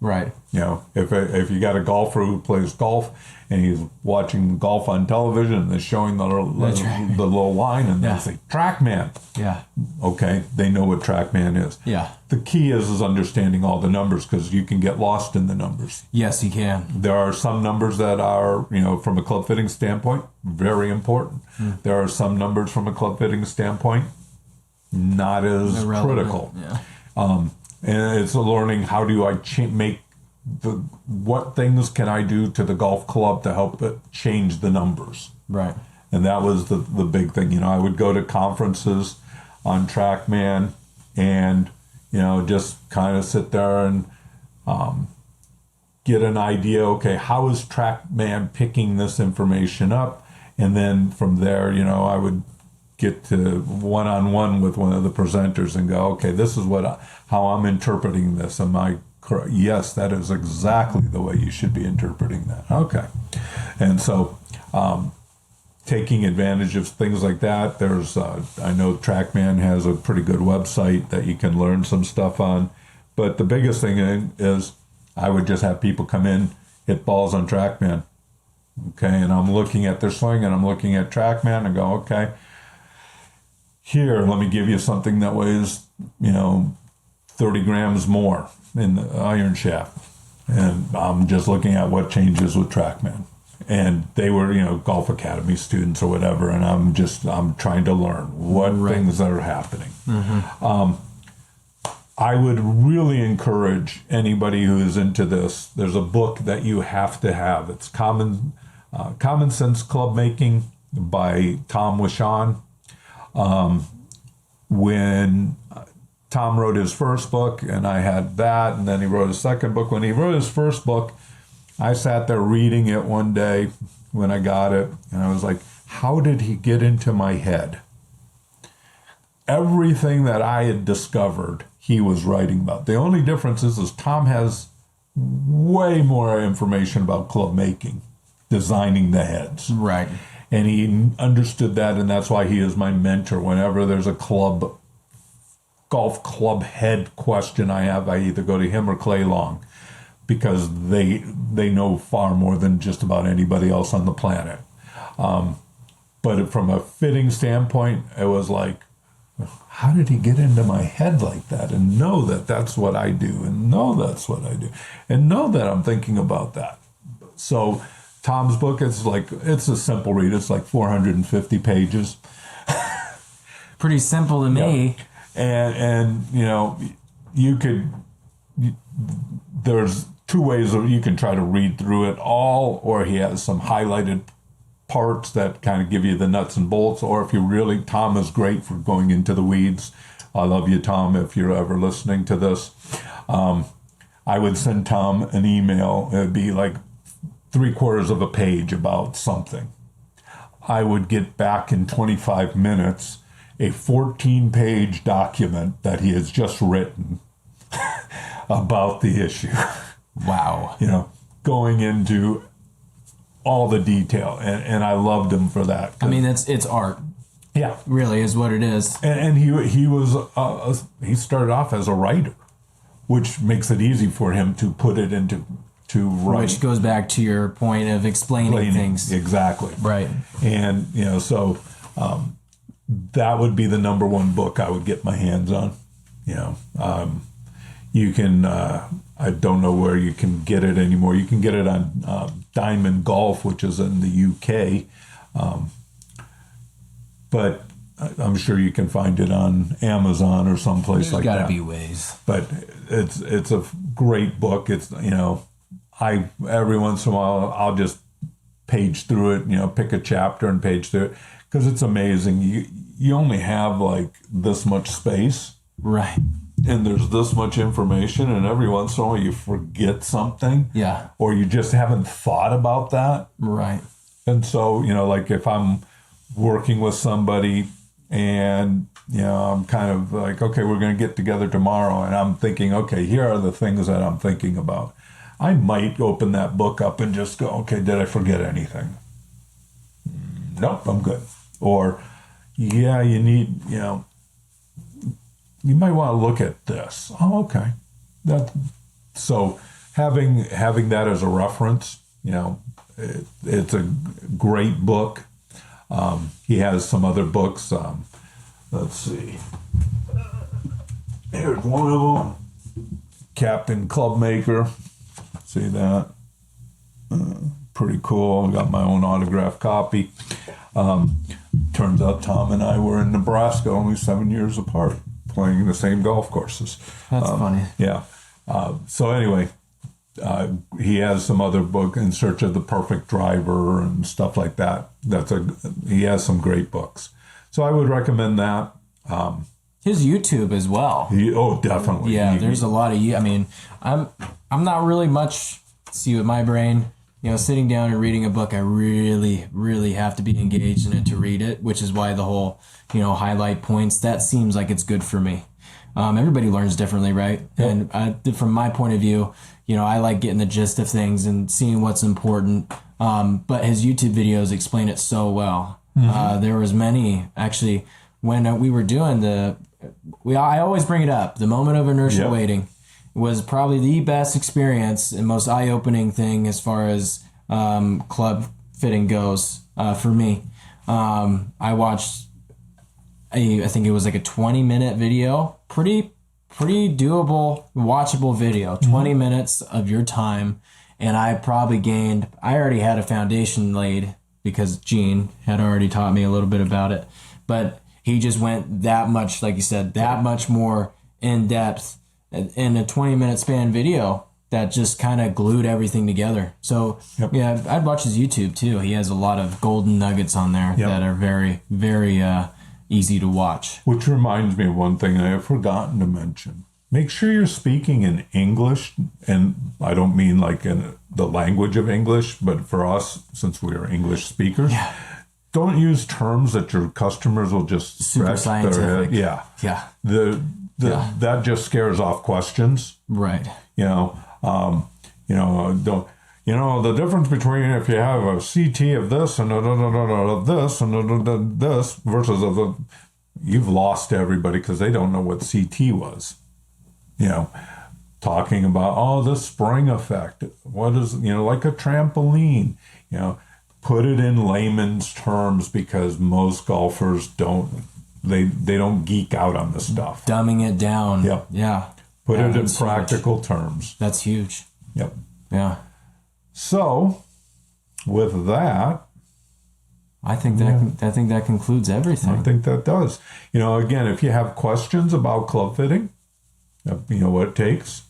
A: Right.
B: If you got a golfer who plays golf and he's watching golf on television and they're showing the little line and they say TrackMan.
A: Yeah.
B: Okay, they know what TrackMan is.
A: Yeah.
B: The key is understanding all the numbers, because you can get lost in the numbers.
A: Yes, you can.
B: There are some numbers that are, from a club fitting standpoint, very important. There are some numbers from a club fitting standpoint not as critical.
A: Yeah.
B: And it's learning, how do I make what things can I do to the golf club to help it change the numbers?
A: Right.
B: And that was the big thing. I would go to conferences on TrackMan and, just kind of sit there and get an idea, okay, how is TrackMan picking this information up? And then from there, I would get to one-on-one with one of the presenters and go, okay, this is how I'm interpreting this. Am I correct? Yes, that is exactly the way you should be interpreting that. Okay. And so taking advantage of things like that, there's, I know TrackMan has a pretty good website that you can learn some stuff on. But the biggest thing is I would just have people come in, hit balls on TrackMan. Okay, and I'm looking at their swing and I'm looking at TrackMan and go, okay, here, let me give you something that weighs, 30 grams more in the iron shaft. And I'm just looking at what changes with TrackMan. And they were, Golf Academy students or whatever, and I'm trying to learn what things are happening. Mm-hmm. I would really encourage anybody who is into this. There's a book that you have to have. It's Common Sense Club Making by Tom Wishon. When Tom wrote his first book, and I had that, and then he wrote his second book. When he wrote his first book, I sat there reading it one day when I got it, and I was like, how did he get into my head? Everything that I had discovered, he was writing about. The only difference is Tom has way more information about club making, designing the heads.
A: Right.
B: And he understood that, and that's why he is my mentor. Whenever there's a golf club head question I have, I either go to him or Clay Long, because they know far more than just about anybody else on the planet. But from a fitting standpoint, it was like, how did he get into my head like that and know that that's what I do and know that's what I do and know that I'm thinking about that? So Tom's book, it's a simple read. It's like 450 pages.
A: Pretty simple to me.
B: And there's two ways that you can try to read through it all, or he has some highlighted parts that kind of give you the nuts and bolts, or if you really, Tom is great for going into the weeds. I love you, Tom, if you're ever listening to this. I would send Tom an email. It would be like 3/4 of a page about something. I would get back in 25 minutes a 14-page document that he has just written about the issue.
A: Wow.
B: Going into all the detail, and I loved him for that.
A: I mean, it's art.
B: Yeah,
A: Really is what it is.
B: and he started off as a writer, which makes it easy for him to put it into to write.
A: Which goes back to your point of explaining things.
B: Exactly.
A: Right.
B: And so that would be the number one book I would get my hands on. You can. I don't know where you can get it anymore. You can get it on Diamond Golf, which is in the UK, but I'm sure you can find it on Amazon or someplace like that.
A: There's got to be ways.
B: But it's a great book. It's I every once in a while I'll just page through it. Pick a chapter and page through it because it's amazing. You only have like this much space.
A: Right.
B: And there's this much information, and every once in a while you forget something.
A: Yeah.
B: Or you just haven't thought about that.
A: Right.
B: And so, like if I'm working with somebody and, I'm kind of like, okay, we're going to get together tomorrow, and I'm thinking, okay, here are the things that I'm thinking about. I might open that book up and just go, okay, did I forget anything? Nope, I'm good. Or, yeah, you need, you might want to look at this. Oh, okay. So having that as a reference, it's a great book. He has some other books. Let's see. Here's one of them. Captain Clubmaker. See that? Pretty cool. I got my own autographed copy. Turns out Tom and I were in Nebraska only 7 years apart, playing the same golf courses.
A: That's funny.
B: Yeah. So anyway, he has some other book, In Search of the Perfect Driver and stuff like that. He has some great books. So I would recommend that.
A: His YouTube as well.
B: Definitely.
A: Yeah, there's a lot of I mean, I'm not really much. See, with my brain, sitting down and reading a book, I really, really have to be engaged in it to read it, which is why the whole, highlight points, that seems like it's good for me. Everybody learns differently, right? Yep. And from my point of view, I like getting the gist of things and seeing what's important. But his YouTube videos explain it so well. Mm-hmm. There was many, actually, when we were doing I always bring it up, the moment of inertial waiting was probably the best experience and most eye-opening thing as far as club fitting goes for me. I watched, I think it was like a 20-minute video, pretty doable, watchable video, 20 minutes of your time, and I already had a foundation laid because Gene had already taught me a little bit about it, but he just went that much, like you said, that much more in depth in a 20-minute span video that just kind of glued everything together. So, yeah, I'd watch his YouTube too. He has a lot of golden nuggets on there that are very, very easy to watch.
B: Which reminds me of one thing I have forgotten to mention. Make sure you're speaking in English, and I don't mean like in the language of English, but for us, since we are English speakers, don't use terms that your customers will just
A: super
B: scratch their head. Yeah. That just scares off questions.
A: Right.
B: Don't. The difference between if you have a CT of this and of this and this versus of the, you've lost everybody because they don't know what CT was. Talking about, the spring effect. What is, like a trampoline, put it in layman's terms because most golfers don't they don't geek out on this stuff.
A: Dumbing it down.
B: Yep.
A: Yeah.
B: Put it in
A: that's
B: practical terms.
A: That's huge.
B: Yep.
A: Yeah.
B: So, with that,
A: I think that concludes everything.
B: I think that does. Again, if you have questions about club fitting, what it takes.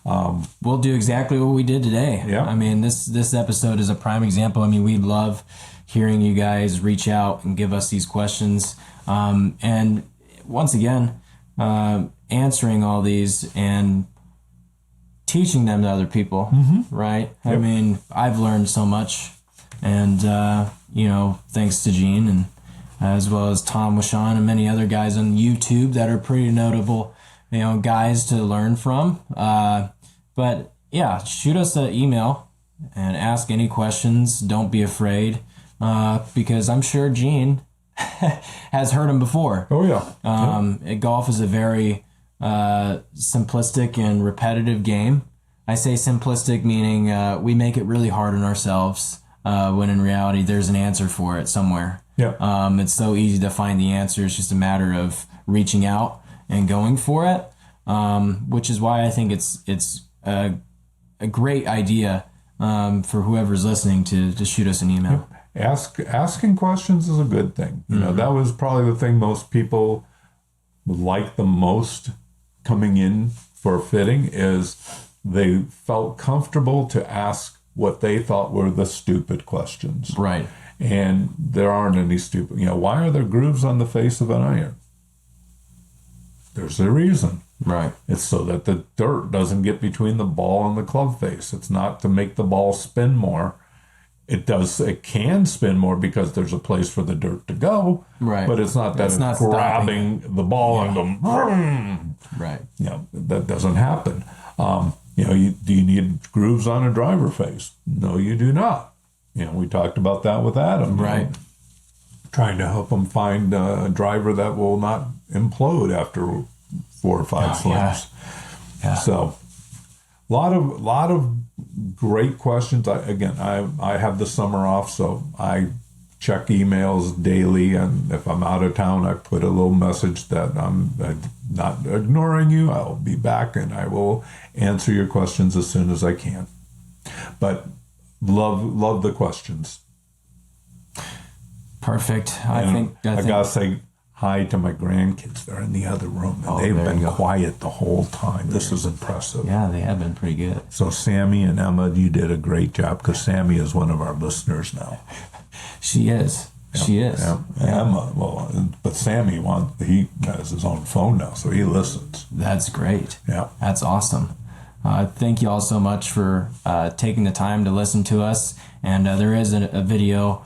A: We'll do exactly what we did today.
B: Yeah.
A: I mean, this episode is a prime example. I mean, we love hearing you guys reach out and give us these questions. And once again, answering all these and teaching them to other people, right? Yep. I mean, I've learned so much, and thanks to Gene and as well as Tom Wishon and many other guys on YouTube that are pretty notable, guys to learn from. But yeah, shoot us an email and ask any questions. Don't be afraid, because I'm sure Gene has heard them before.
B: Oh yeah.
A: Golf is a very simplistic and repetitive game. I say simplistic meaning we make it really hard on ourselves, when in reality there's an answer for it somewhere.
B: Yeah.
A: It's so easy to find the answer. It's just a matter of reaching out and going for it, which is why I think it's a great idea for whoever's listening to shoot us an email.
B: Asking questions is a good thing. That was probably the thing most people like the most coming in for fitting, is they felt comfortable to ask what they thought were the stupid questions.
A: Right.
B: And there aren't any stupid. Why are there grooves on the face of an iron? There's a reason.
A: Right.
B: It's so that the dirt doesn't get between the ball and the club face. It's not to make the ball spin more. It can spin more because there's a place for the dirt to go.
A: Right.
B: But it's not that it's
A: not
B: grabbing the ball and going, vroom.
A: Right.
B: That doesn't happen. Do you need grooves on a driver face? No, you do not. We talked about that with Adam.
A: Right.
B: Trying to help him find a driver that will not implode after 4 or 5 slams.
A: Yeah.
B: So, lot of great questions. I have the summer off, so I check emails daily, and if I'm out of town, I put a little message that I'm not ignoring you. I'll be back, and I will answer your questions as soon as I can. But love the questions.
A: Perfect. I think
B: I gotta say hi to my grandkids. They're in the other room, and they've been quiet the whole time. This is impressive.
A: Yeah, they have been pretty good.
B: So Sammy and Emma, you did a great job, because Sammy is one of our listeners now.
A: She is.
B: Yep.
A: She is.
B: Yep.
A: Yeah.
B: Emma, but Sammy he has his own phone now, so he listens.
A: That's great.
B: Yeah.
A: That's awesome. Thank you all so much for taking the time to listen to us. And there is a video.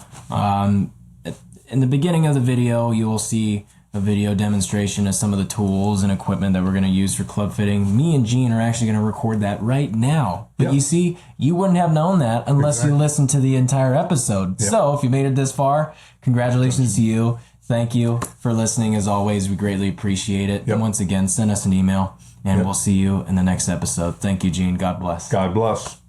A: In the beginning of the video, you will see a video demonstration of some of the tools and equipment that we're going to use for club fitting. Me and Gene are actually going to record that right now. But you see, you wouldn't have known that unless you listened to the entire episode. Yep. So if you made it this far, congratulations to you. Thank you for listening. As always, we greatly appreciate it. Yep. And once again, send us an email, and we'll see you in the next episode. Thank you, Gene. God bless.
B: God bless.